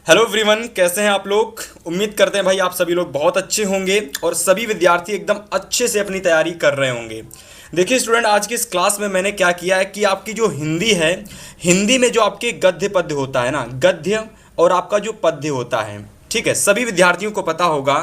Hello everyone, कैसे हैं आप लोग। उम्मीद करते हैं भाई आप सभी लोग बहुत अच्छे होंगे और सभी विद्यार्थी एकदम अच्छे से अपनी तैयारी कर रहे होंगे। देखिए स्टूडेंट, आज की इस क्लास में मैंने क्या किया है कि आपकी जो हिंदी है, हिंदी में जो आपके गद्य पद्य होता है ना, गद्य और आपका जो पद्य होता है, ठीक है, सभी विद्यार्थियों को पता होगा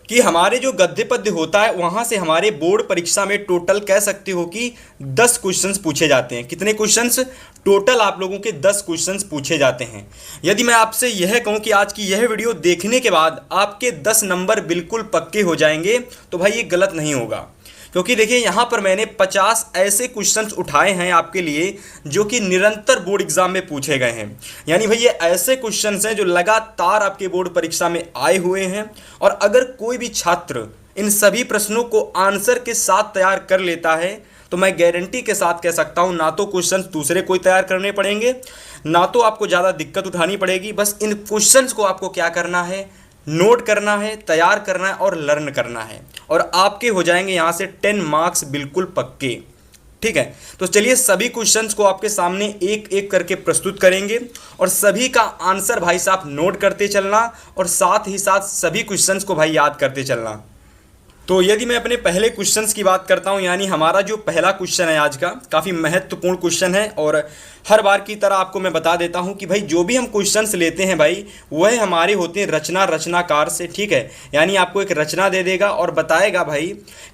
कि हमारे जो गद्य पद्य होता है वहां से हमारे बोर्ड परीक्षा में टोटल कह सकते हो कि 10 क्वेश्चंस पूछे जाते हैं। कितने क्वेश्चंस? टोटल आप लोगों के 10 क्वेश्चंस पूछे जाते हैं। यदि मैं आपसे यह कहूं कि आज की यह वीडियो देखने के बाद आपके 10 नंबर बिल्कुल पक्के हो जाएंगे, तो भाई ये गलत नहीं होगा। क्योंकि देखिए यहाँ पर मैंने 50 ऐसे क्वेश्चंस उठाए हैं आपके लिए जो कि निरंतर बोर्ड एग्जाम में पूछे गए हैं। यानी भाई ये ऐसे क्वेश्चंस हैं जो लगातार आपके बोर्ड परीक्षा में आए हुए हैं। और अगर कोई भी छात्र इन सभी प्रश्नों को आंसर के साथ तैयार कर लेता है तो मैं गारंटी के साथ कह सकता हूं, ना तो क्वेश्चंस दूसरे कोई तैयार करने पड़ेंगे, ना तो आपको ज़्यादा दिक्कत उठानी पड़ेगी। बस इन क्वेश्चंस को आपको क्या करना है, नोट करना है, तैयार करना है और लर्न करना है, और आपके हो जाएंगे यहाँ से 10 मार्क्स बिल्कुल पक्के। ठीक है, तो चलिए सभी क्वेश्चंस को आपके सामने एक एक करके प्रस्तुत करेंगे और सभी का आंसर भाई साहब नोट करते चलना और साथ ही साथ सभी क्वेश्चंस को भाई याद करते चलना। तो यदि मैं अपने पहले क्वेश्चंस की बात करता हूं, यानी हमारा जो पहला क्वेश्चन है आज का, काफ़ी महत्वपूर्ण क्वेश्चन है और हर बार की तरह आपको मैं बता देता हूं कि भाई जो भी हम क्वेश्चंस लेते हैं भाई वह हमारे होते हैं रचनाकार से। ठीक है, यानी आपको एक रचना दे देगा और बताएगा भाई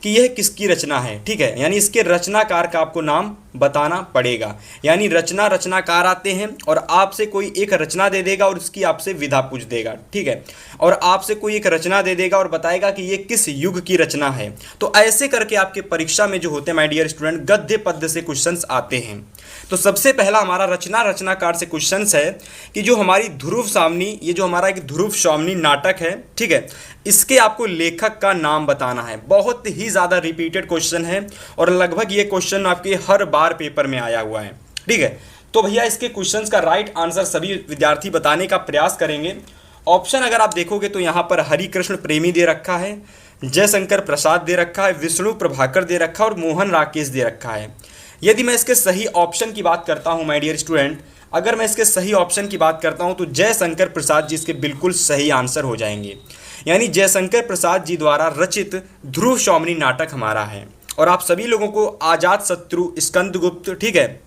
कि यह किसकी रचना है। ठीक है, यानी इसके रचनाकार का आपको नाम बताना पड़ेगा। यानी रचनाकार आते हैं और आपसे कोई एक रचना दे देगा और उसकी आपसे विधा पूछ देगा। ठीक है, और आपसे कोई एक रचना दे देगा और बताएगा कि ये किस युग की रचना है। तो ऐसे करके आपके परीक्षा में जो होते हैं माय डियर स्टूडेंट, गद्य पद्य से क्वेश्चंस आते हैं। तो सबसे पहला हमारा रचनाकार से क्वेश्चंस है कि जो हमारी ध्रुव सावनी, ये जो हमारा एक ध्रुव सावनी नाटक है, ठीक है, इसके आपको लेखक का नाम बताना है। बहुत ही ज़्यादा रिपीटेड क्वेश्चन है और लगभग ये क्वेश्चन आपके हर बार पेपर में आया हुआ है। ठीक है, तो भैया इसके क्वेश्चंस का राइट आंसर सभी विद्यार्थी बताने का प्रयास करेंगे। ऑप्शन अगर आप देखोगे तो यहाँ पर हरिकृष्ण प्रेमी दे रखा है, जयशंकर प्रसाद दे रखा है, विष्णु प्रभाकर दे रखा है और मोहन राकेश दे रखा है। यदि मैं इसके सही ऑप्शन की बात करता हूं माय डियर स्टूडेंट, अगर मैं इसके सही ऑप्शन की बात करता हूं तो जयशंकर प्रसाद जी इसके बिल्कुल सही आंसर हो जाएंगे। यानी जयशंकर प्रसाद जी द्वारा रचित ध्रुव सावनी नाटक हमारा है। और आप सभी लोगों को आजाद शत्रु, स्कंदगुप्त, ठीक है,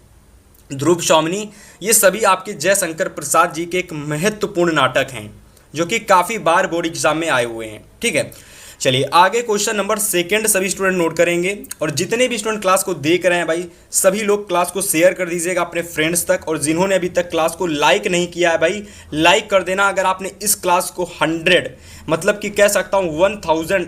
ध्रुव सावनी, ये सभी आपके जयशंकर प्रसाद जी के एक महत्वपूर्ण नाटक हैं जो कि काफ़ी बार बोर्ड एग्जाम में आए हुए हैं। ठीक है, चलिए आगे क्वेश्चन नंबर सेकंड सभी स्टूडेंट नोट करेंगे और जितने भी स्टूडेंट क्लास को देख रहे हैं भाई सभी लोग क्लास को शेयर कर दीजिएगा अपने फ्रेंड्स तक, और जिन्होंने अभी तक क्लास को लाइक नहीं किया है भाई लाइक कर देना। अगर आपने इस क्लास को 100 मतलब कि कह सकता हूँ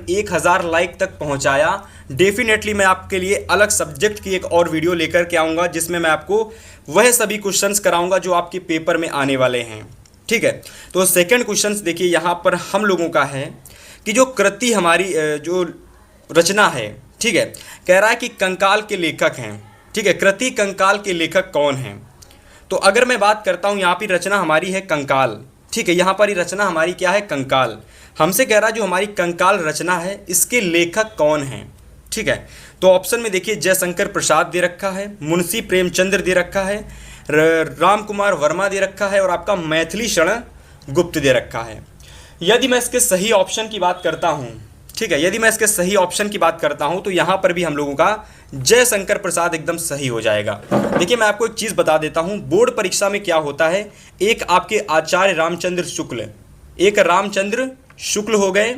1000 लाइक तक पहुँचाया, डेफिनेटली मैं आपके लिए अलग सब्जेक्ट की एक और वीडियो लेकर के आऊँगा जिसमें मैं आपको वह सभी क्वेश्चन कराऊँगा जो आपके पेपर में आने वाले हैं। ठीक है, तो सेकेंड क्वेश्चन देखिए यहाँ पर हम लोगों का है कि जो कृति हमारी जो रचना है, ठीक है, कह रहा है कि कंकाल के लेखक हैं। ठीक है, कृति कंकाल के लेखक कौन हैं? तो अगर मैं बात करता हूँ यहाँ पर रचना हमारी है कंकाल। ठीक है, यहाँ पर ये रचना हमारी क्या है? कंकाल। हमसे कह रहा है जो हमारी कंकाल रचना है इसके लेखक कौन हैं? ठीक है, तो ऑप्शन में देखिए जयशंकर प्रसाद दे रखा है, मुंशी प्रेमचंद्र दे रखा है, राम कुमार वर्मा दे रखा है और आपका मैथिली शरण गुप्त दे रखा है। यदि मैं इसके सही ऑप्शन की बात करता हूं, ठीक है, यदि मैं इसके सही ऑप्शन की बात करता हूं तो यहां पर भी हम लोगों का जयशंकर प्रसाद एकदम सही हो जाएगा। देखिए मैं आपको एक चीज़ बता देता हूं, बोर्ड परीक्षा में क्या होता है, एक आपके आचार्य रामचंद्र शुक्ल, एक रामचंद्र शुक्ल हो गए,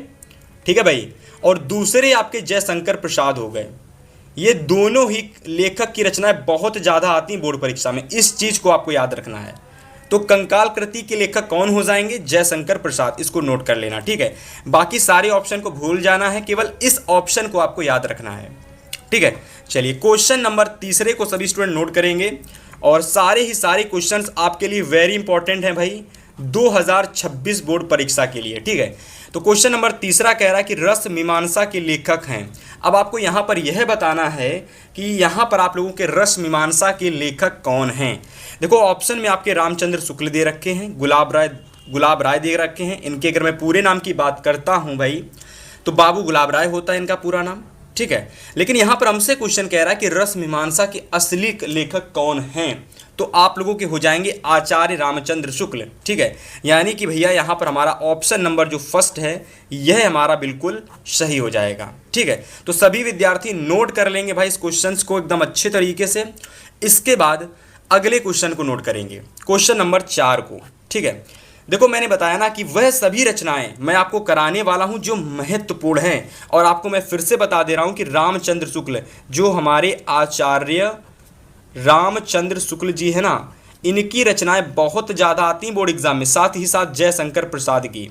ठीक है भाई, और दूसरे आपके जयशंकर प्रसाद हो गए। ये दोनों ही लेखक की रचनाएं बहुत ज़्यादा आती हैं बोर्ड परीक्षा में, इस चीज़ को आपको याद रखना है। तो कंकाल कृति के लेखक कौन हो जाएंगे? जयशंकर प्रसाद, इसको नोट कर लेना। ठीक है, बाकी सारे ऑप्शन को भूल जाना है, केवल इस ऑप्शन को आपको याद रखना है। ठीक है, चलिए क्वेश्चन नंबर तीसरे को सभी स्टूडेंट नोट करेंगे और सारे ही सारे क्वेश्चंस आपके लिए वेरी इंपॉर्टेंट हैं भाई 2026 बोर्ड परीक्षा के लिए। ठीक है, तो क्वेश्चन नंबर तीसरा कह रहा है कि रस मीमांसा के लेखक हैं। अब आपको यहाँ पर यह बताना है कि यहाँ पर आप लोगों के रस मीमांसा के लेखक कौन हैं। देखो ऑप्शन में आपके रामचंद्र शुक्ल दे रखे हैं, गुलाब राय दे रखे हैं। इनके अगर मैं पूरे नाम की बात करता हूँ भाई तो बाबू गुलाब राय होता है इनका पूरा नाम। ठीक है, लेकिन यहाँ पर हमसे क्वेश्चन कह रहा है कि रस मीमांसा के असली लेखक कौन हैं। तो आप लोगों के हो जाएंगे आचार्य रामचंद्र शुक्ल। ठीक है, यानी कि भैया यहाँ पर हमारा ऑप्शन नंबर जो फर्स्ट है यह हमारा बिल्कुल सही हो जाएगा। ठीक है, तो सभी विद्यार्थी नोट कर लेंगे भाई इस क्वेश्चन को एकदम अच्छे तरीके से। इसके बाद अगले क्वेश्चन को नोट करेंगे, क्वेश्चन नंबर 4 को। ठीक है, देखो मैंने बताया ना कि वह सभी रचनाएं मैं आपको कराने वाला हूं जो महत्वपूर्ण हैं, और आपको मैं फिर से बता दे रहा हूं कि रामचंद्र शुक्ल जो हमारे आचार्य रामचंद्र शुक्ल जी है ना, इनकी रचनाएं बहुत ज़्यादा आती हैं बोर्ड एग्जाम में, साथ ही साथ जयशंकर प्रसाद की,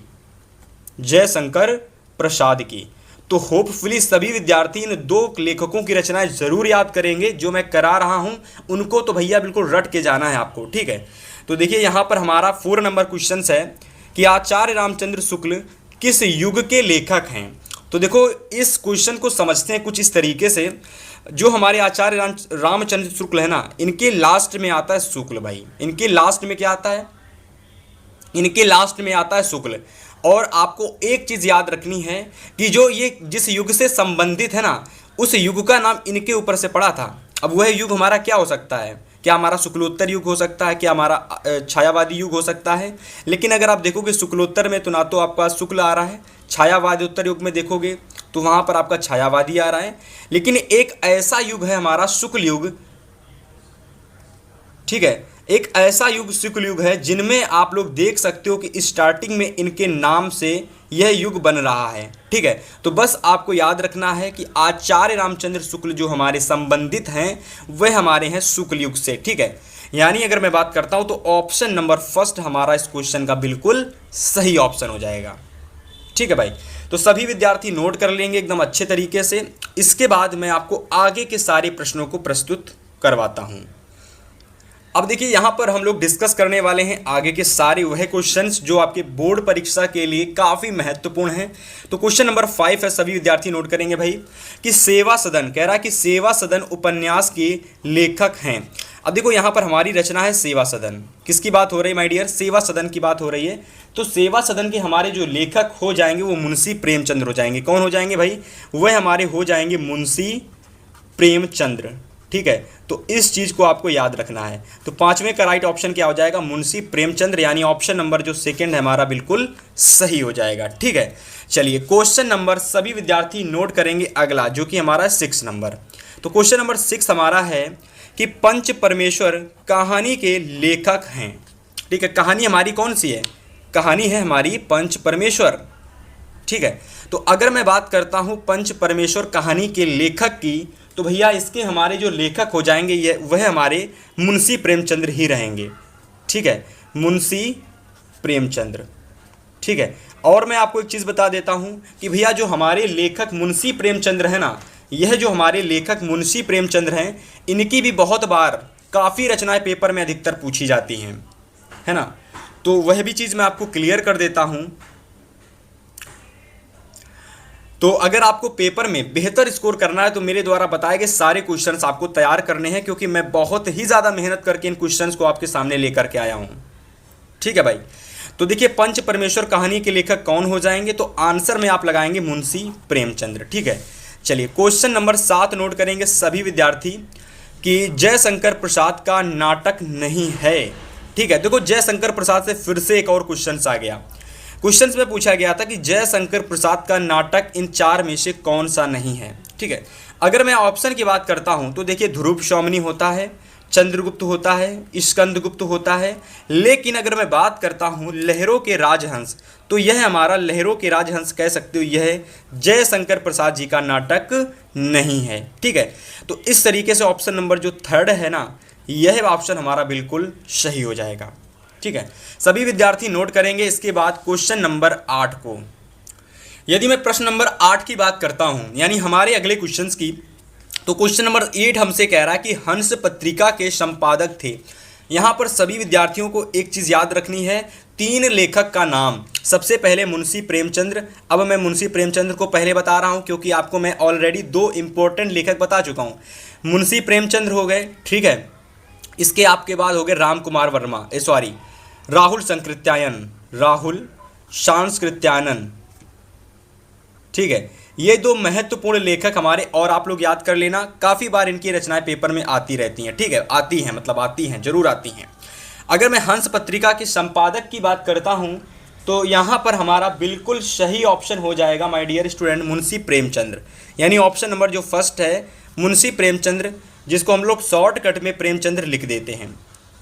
जयशंकर प्रसाद की। तो होपफुली सभी विद्यार्थी इन 2 लेखकों की रचनाएं जरूर याद करेंगे जो मैं करा रहा हूं उनको, तो भैया बिल्कुल रट के जाना है आपको। ठीक है, तो देखिए यहाँ पर हमारा 4 नंबर क्वेश्चन है कि आचार्य रामचंद्र शुक्ल किस युग के लेखक हैं। तो देखो इस क्वेश्चन को समझते हैं कुछ इस तरीके से, जो हमारे आचार्य रामचंद्र शुक्ल है ना, इनके लास्ट में आता है शुक्ल भाई, इनके लास्ट में क्या आता है, इनके लास्ट में आता है शुक्ल। और आपको एक चीज याद रखनी है कि जो ये जिस युग से संबंधित है ना, उस युग का नाम इनके ऊपर से पड़ा था। अब वह युग हमारा क्या हो सकता है, क्या हमारा शुक्लोत्तर युग हो सकता है, क्या हमारा छायावादी युग हो सकता है। लेकिन अगर आप देखोगे शुक्लोत्तर में तो ना तो आपका शुक्ल आ रहा है, छायावादी उत्तर युग में देखोगे तो वहाँ पर आपका छायावादी आ रहा है। लेकिन एक ऐसा युग है हमारा शुक्ल युग, ठीक है, एक ऐसा युग शुक्ल युग है जिनमें आप लोग देख सकते हो कि स्टार्टिंग में इनके नाम से यह युग बन रहा है। ठीक है, तो बस आपको याद रखना है कि आचार्य रामचंद्र शुक्ल जो हमारे संबंधित हैं वह हमारे हैं शुक्ल युग से। ठीक है, यानी अगर मैं बात करता हूं तो ऑप्शन नंबर फर्स्ट हमारा इस क्वेश्चन का बिल्कुल सही ऑप्शन हो जाएगा। ठीक है भाई, तो सभी विद्यार्थी नोट कर लेंगे एकदम अच्छे तरीके से। इसके बाद मैं आपको आगे के सारे प्रश्नों को प्रस्तुत करवाता हूं। अब देखिए यहाँ पर हम लोग डिस्कस करने वाले हैं आगे के सारे वह क्वेश्चंस जो आपके बोर्ड परीक्षा के लिए काफ़ी महत्वपूर्ण हैं। तो क्वेश्चन नंबर 5 है, सभी विद्यार्थी नोट करेंगे भाई कि सेवा सदन, कह रहा है कि सेवा सदन उपन्यास के लेखक हैं। अब देखो यहाँ पर हमारी रचना है सेवा सदन, किसकी बात हो रही है माय डियर, सेवा सदन की बात हो रही है। तो सेवा सदन के हमारे जो लेखक हो जाएंगे वो मुंशी प्रेमचंद्र हो जाएंगे। कौन हो जाएंगे भाई, वह हमारे हो जाएंगे मुंशी प्रेमचंद्र। ठीक है, तो इस चीज़ को आपको याद रखना है। तो 5वें का राइट ऑप्शन क्या हो जाएगा, मुंशी प्रेमचंद्र, यानी ऑप्शन नंबर जो सेकंड है हमारा बिल्कुल सही हो जाएगा। ठीक है, चलिए क्वेश्चन नंबर सभी विद्यार्थी नोट करेंगे अगला, जो कि हमारा 6 नंबर। तो क्वेश्चन नंबर 6 हमारा है कि पंच परमेश्वर कहानी के लेखक हैं। ठीक है, कहानी हमारी कौन सी है, कहानी है हमारी पंच परमेश्वर। ठीक है, तो अगर मैं बात करता हूँ पंच परमेश्वर कहानी के लेखक की, तो भैया इसके हमारे जो लेखक हो जाएंगे ये वह हमारे मुंशी प्रेमचंद्र ही रहेंगे। ठीक है, मुंशी प्रेमचंद्र। ठीक है, और मैं आपको एक चीज़ बता देता हूँ कि भैया जो हमारे लेखक मुंशी प्रेमचंद्र है ना, यह जो हमारे लेखक मुंशी प्रेमचंद्र हैं, इनकी भी बहुत बार काफ़ी रचनाएं पेपर में अधिकतर पूछी जाती हैं, है ना। तो वह भी चीज़ मैं आपको क्लियर कर देता हूँ। तो अगर आपको पेपर में बेहतर स्कोर करना है तो मेरे द्वारा बताए गए सारे क्वेश्चंस आपको तैयार करने हैं, क्योंकि मैं बहुत ही ज़्यादा मेहनत करके इन क्वेश्चंस को आपके सामने लेकर के आया हूँ। ठीक है भाई, तो देखिए पंच परमेश्वर कहानी के लेखक कौन हो जाएंगे, तो आंसर में आप लगाएंगे मुंशी प्रेमचंद्र। ठीक है, चलिए क्वेश्चन नंबर 7 नोट करेंगे सभी विद्यार्थी कि जयशंकर प्रसाद का नाटक नहीं है। ठीक है, देखो जयशंकर प्रसाद से फिर से एक और क्वेश्चन आ गया। क्वेश्चंस में पूछा गया था कि जयशंकर प्रसाद का नाटक इन 4 में से कौन सा नहीं है। ठीक है, अगर मैं ऑप्शन की बात करता हूं तो देखिए ध्रुव शौमनी होता है, चंद्रगुप्त होता है, स्कंदगुप्त होता है। लेकिन अगर मैं बात करता हूं लहरों के राजहंस, तो यह हमारा लहरों के राजहंस कह सकते हो यह जयशंकर प्रसाद जी का नाटक नहीं है। ठीक है, तो इस तरीके से ऑप्शन नंबर जो 3 है ना, यह ऑप्शन हमारा बिल्कुल सही हो जाएगा। ठीक है, सभी विद्यार्थी नोट करेंगे। इसके बाद क्वेश्चन नंबर 8 को, यदि मैं प्रश्न नंबर 8 की बात करता हूं, यानी हमारे अगले क्वेश्चंस की, तो क्वेश्चन नंबर 8 हमसे कह रहा है कि हंस पत्रिका के संपादक थे। यहां पर सभी विद्यार्थियों को एक चीज़ याद रखनी है, 3 लेखक का नाम। सबसे पहले मुंशी प्रेमचंद्र। अब मैं मुंशी प्रेमचंद्र को पहले बता रहा हूं क्योंकि आपको मैं ऑलरेडी 2 इंपॉर्टेंट लेखक बता चुका हूं। मुंशी प्रेमचंद्र हो गए, ठीक है, इसके आपके बाद हो गए राम कुमार वर्मा, राहुल सांकृत्यायन, राहुल सांकृत्यायन। ठीक है, ये दो महत्वपूर्ण लेखक हमारे, और आप लोग याद कर लेना, काफ़ी बार इनकी रचनाएं पेपर में आती रहती हैं। ठीक है, आती हैं मतलब आती हैं, जरूर आती हैं। अगर मैं हंस पत्रिका के संपादक की बात करता हूं तो यहाँ पर हमारा बिल्कुल सही ऑप्शन हो जाएगा my dear student, Munshi Premchandra. यानी ऑप्शन नंबर जो फर्स्ट है मुंशी प्रेमचंद्र, जिसको हम लोग शॉर्टकट में प्रेमचंद्र लिख देते हैं।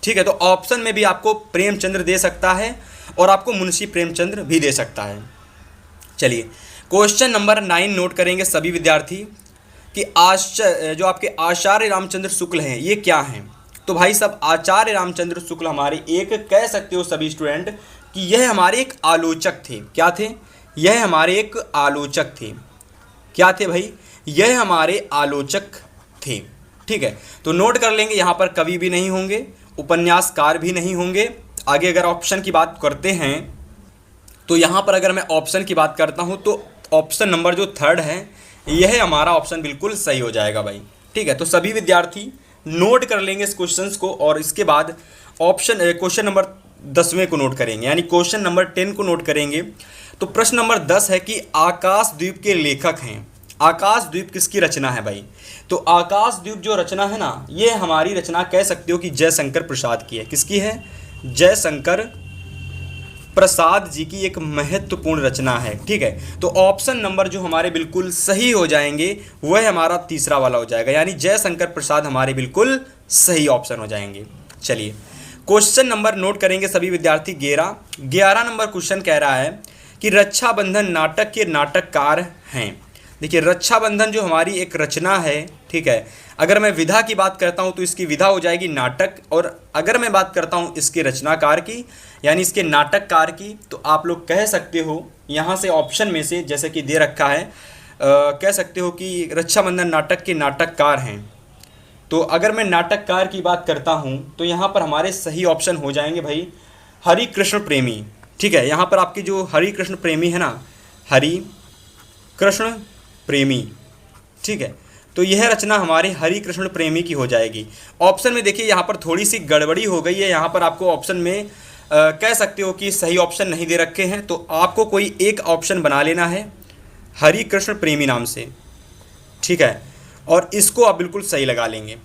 ठीक है, तो ऑप्शन में भी आपको प्रेमचंद्र दे सकता है और आपको मुंशी प्रेमचंद्र भी दे सकता है। चलिए, क्वेश्चन नंबर 9 नोट करेंगे सभी विद्यार्थी कि जो आपके आचार्य रामचंद्र शुक्ल हैं ये क्या हैं। तो भाई साहब, आचार्य रामचंद्र शुक्ल हमारे एक, कह सकते हो सभी स्टूडेंट कि यह हमारे एक आलोचक थे। क्या थे? यह हमारे एक आलोचक थे। क्या थे भाई? यह हमारे आलोचक थे। ठीक है, तो नोट कर लेंगे, यहाँ पर कवि भी नहीं होंगे, उपन्यासकार भी नहीं होंगे। आगे अगर ऑप्शन की बात करते हैं तो यहाँ पर अगर मैं ऑप्शन की बात करता हूँ तो ऑप्शन नंबर जो थर्ड है यह हमारा ऑप्शन बिल्कुल सही हो जाएगा भाई। ठीक है, तो सभी विद्यार्थी नोट कर लेंगे इस क्वेश्चन को, और इसके बाद क्वेश्चन नंबर 10वें को नोट करेंगे, यानी क्वेश्चन नंबर 10 को नोट करेंगे। तो प्रश्न नंबर 10 है कि आकाशद्वीप के लेखक हैं। आकाशद्वीप किसकी रचना है भाई? तो आकाशद्वीप जो रचना है ना, ये हमारी रचना कह सकते हो कि जयशंकर प्रसाद की है। किसकी है? जयशंकर प्रसाद जी की एक महत्वपूर्ण रचना है। ठीक है, तो ऑप्शन नंबर जो हमारे बिल्कुल सही हो जाएंगे वह हमारा तीसरा वाला हो जाएगा, यानी जयशंकर प्रसाद हमारे बिल्कुल सही ऑप्शन हो जाएंगे। चलिए, क्वेश्चन नंबर नोट करेंगे सभी विद्यार्थी 11 नंबर क्वेश्चन कह रहा है कि रक्षाबंधन नाटक के नाटककार हैं। देखिए, रक्षाबंधन जो हमारी एक रचना है, ठीक है, अगर मैं विधा की बात करता हूँ तो इसकी विधा हो जाएगी नाटक, और अगर मैं बात करता हूँ इसके रचनाकार की यानी इसके नाटककार की, तो आप लोग कह सकते हो यहाँ से ऑप्शन में से, जैसे कि दे रखा है, कह सकते हो कि रक्षाबंधन नाटक के नाटककार हैं। तो अगर मैं नाटककार की बात करता हूँ तो यहाँ पर हमारे सही ऑप्शन हो जाएंगे भाई हरि कृष्ण प्रेमी। ठीक है, यहाँ पर आपकी जो हरि कृष्ण प्रेमी है ना, हरि कृष्ण प्रेमी, ठीक है, तो यह रचना हमारे हरि कृष्ण प्रेमी की हो जाएगी। ऑप्शन में देखिए यहाँ पर थोड़ी सी गड़बड़ी हो गई है, यहाँ पर आपको ऑप्शन में कह सकते हो कि सही ऑप्शन नहीं दे रखे हैं, तो आपको कोई एक ऑप्शन बना लेना है हरि कृष्ण प्रेमी नाम से। ठीक है, और इसको आप बिल्कुल सही लगा लेंगे।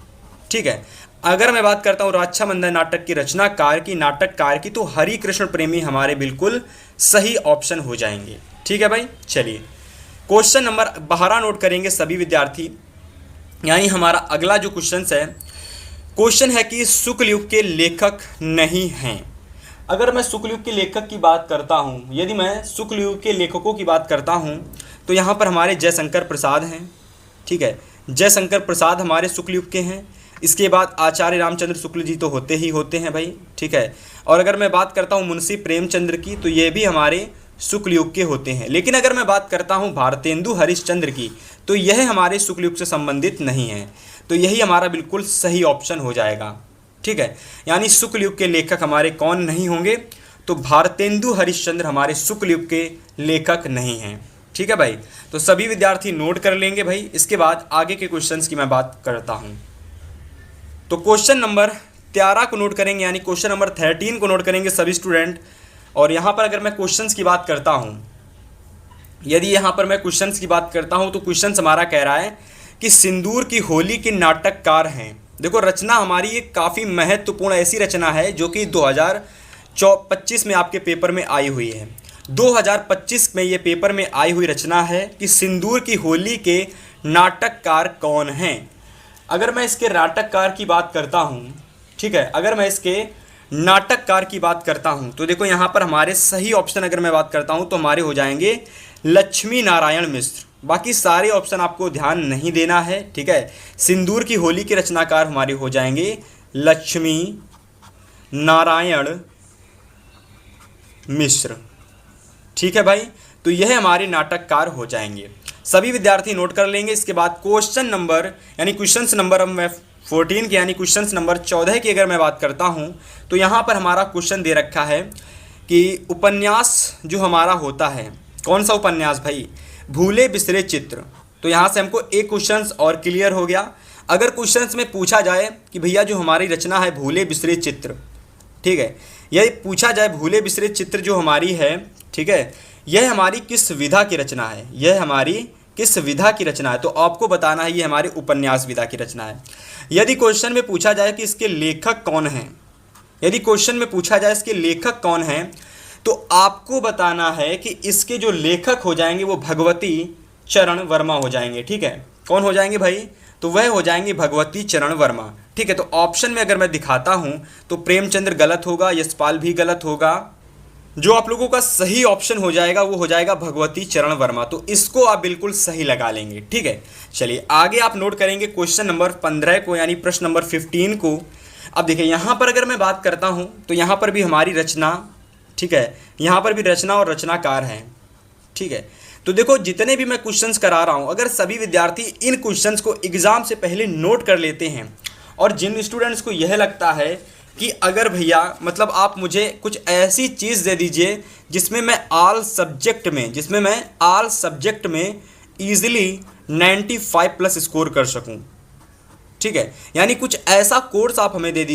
ठीक है, अगर मैं बात करता हूँ रक्षाबंधन नाटक की रचनाकार की, नाटककार की, तो हरि कृष्ण प्रेमी हमारे बिल्कुल सही ऑप्शन हो जाएंगे। ठीक है भाई, चलिए क्वेश्चन नंबर 12 नोट करेंगे सभी विद्यार्थी, यानी हमारा अगला जो क्वेश्चन है, क्वेश्चन है कि शुक्ल युग के लेखक नहीं हैं। अगर मैं शुक्ल युग के लेखक की बात करता हूँ, यदि मैं शुक्ल युग के लेखकों की बात करता हूँ तो यहाँ पर हमारे जयशंकर प्रसाद हैं। ठीक है, जयशंकर प्रसाद हमारे शुक्ल युग के हैं। इसके बाद आचार्य रामचंद्र शुक्ल जी तो होते ही होते हैं भाई। ठीक है, और अगर मैं बात करता हूँ मुंशी प्रेमचंद्र की, तो ये भी हमारे शुक्ल युग के होते हैं। लेकिन अगर मैं बात करता हूँ भारतेंदु हरिश्चंद्र की, तो यह हमारे शुक्ल युग से संबंधित नहीं है। तो यही हमारा बिल्कुल सही ऑप्शन हो जाएगा। ठीक है, यानी शुक्ल युग के लेखक हमारे कौन नहीं होंगे? तो भारतेंदु हरिश्चंद्र हमारे शुक्ल युग के लेखक नहीं हैं। ठीक है भाई, तो सभी विद्यार्थी नोट कर लेंगे भाई। इसके बाद आगे के क्वेश्चंस की मैं बात करता हूँ। तो क्वेश्चन नंबर 13 को नोट करेंगे, यानी क्वेश्चन नंबर 13 को नोट करेंगे सभी स्टूडेंट। और यहाँ पर अगर मैं क्वेश्चंस की बात करता हूँ, यदि यहाँ पर मैं क्वेश्चंस की बात करता हूँ तो क्वेश्चंस हमारा कह रहा है कि सिंदूर की होली के नाटककार हैं। देखो, रचना हमारी एक काफ़ी महत्वपूर्ण ऐसी रचना है जो कि 2025 में आपके पेपर में आई हुई है। 2025 में ये पेपर में आई हुई रचना है कि सिंदूर की होली के नाटककार कौन हैं। अगर मैं इसके नाटककार की बात करता हूँ, ठीक है, अगर मैं इसके नाटककार की बात करता हूँ तो देखो यहाँ पर हमारे सही ऑप्शन अगर मैं बात करता हूँ तो हमारे हो जाएंगे लक्ष्मी नारायण मिश्र। बाकी सारे ऑप्शन आपको ध्यान नहीं देना है। ठीक है, सिंदूर की होली के रचनाकार हमारे हो जाएंगे लक्ष्मी नारायण मिश्र। ठीक है भाई, तो यह हमारे नाटककार हो जाएंगे। सभी विद्यार्थी नोट कर लेंगे। इसके बाद क्वेश्चन नंबर यानी क्वेश्चंस नंबर मैं 14 की यानी क्वेश्चंस नंबर 14 की अगर मैं बात करता हूं तो यहाँ पर हमारा क्वेश्चन दे रखा है कि उपन्यास जो हमारा होता है, कौन सा उपन्यास भाई? भूले बिसरे चित्र। तो यहाँ से हमको एक क्वेश्चन और क्लियर हो गया। अगर क्वेश्चंस में पूछा जाए कि भैया जो हमारी रचना है भूले बिसरे चित्र, ठीक है, यदि पूछा जाए भूले बिसरे चित्र जो हमारी है, ठीक है, यह हमारी किस विधा की रचना है? यह हमारी किस विधा की रचना है, तो आपको बताना है ये हमारे उपन्यास विधा की रचना है। यदि क्वेश्चन में पूछा जाए कि इसके लेखक कौन हैं, यदि क्वेश्चन में पूछा जाए इसके लेखक कौन हैं, तो आपको बताना है कि इसके जो लेखक हो जाएंगे वो भगवती चरण वर्मा हो जाएंगे। ठीक है, कौन हो जाएंगे भाई, तो वह हो जाएंगे भगवती चरण वर्मा। ठीक है, तो ऑप्शन में अगर मैं दिखाता हूं तो प्रेमचंद्र गलत होगा, यशपाल भी गलत होगा। जो आप लोगों का सही ऑप्शन हो जाएगा वो हो जाएगा भगवती चरण वर्मा, तो इसको आप बिल्कुल सही लगा लेंगे। ठीक है, चलिए आगे आप नोट करेंगे क्वेश्चन नंबर 15 को, यानी प्रश्न नंबर 15 को। अब देखिए यहाँ पर अगर मैं बात करता हूँ तो यहाँ पर भी हमारी रचना, ठीक है, यहाँ पर भी रचना और रचनाकार हैं। ठीक है, तो देखो जितने भी मैं क्वेश्चंस करा रहा हूँ, अगर सभी विद्यार्थी इन क्वेश्चंस को एग्जाम से पहले नोट कर लेते हैं, और जिन स्टूडेंट्स को यह लगता है कि अगर भैया मतलब आप मुझे कुछ ऐसी चीज़ दे दीजिए जिसमें मैं ऑल सब्जेक्ट में ईजिली 95 प्लस स्कोर कर सकूं, ठीक है, यानी कुछ ऐसा कोर्स आप हमें दे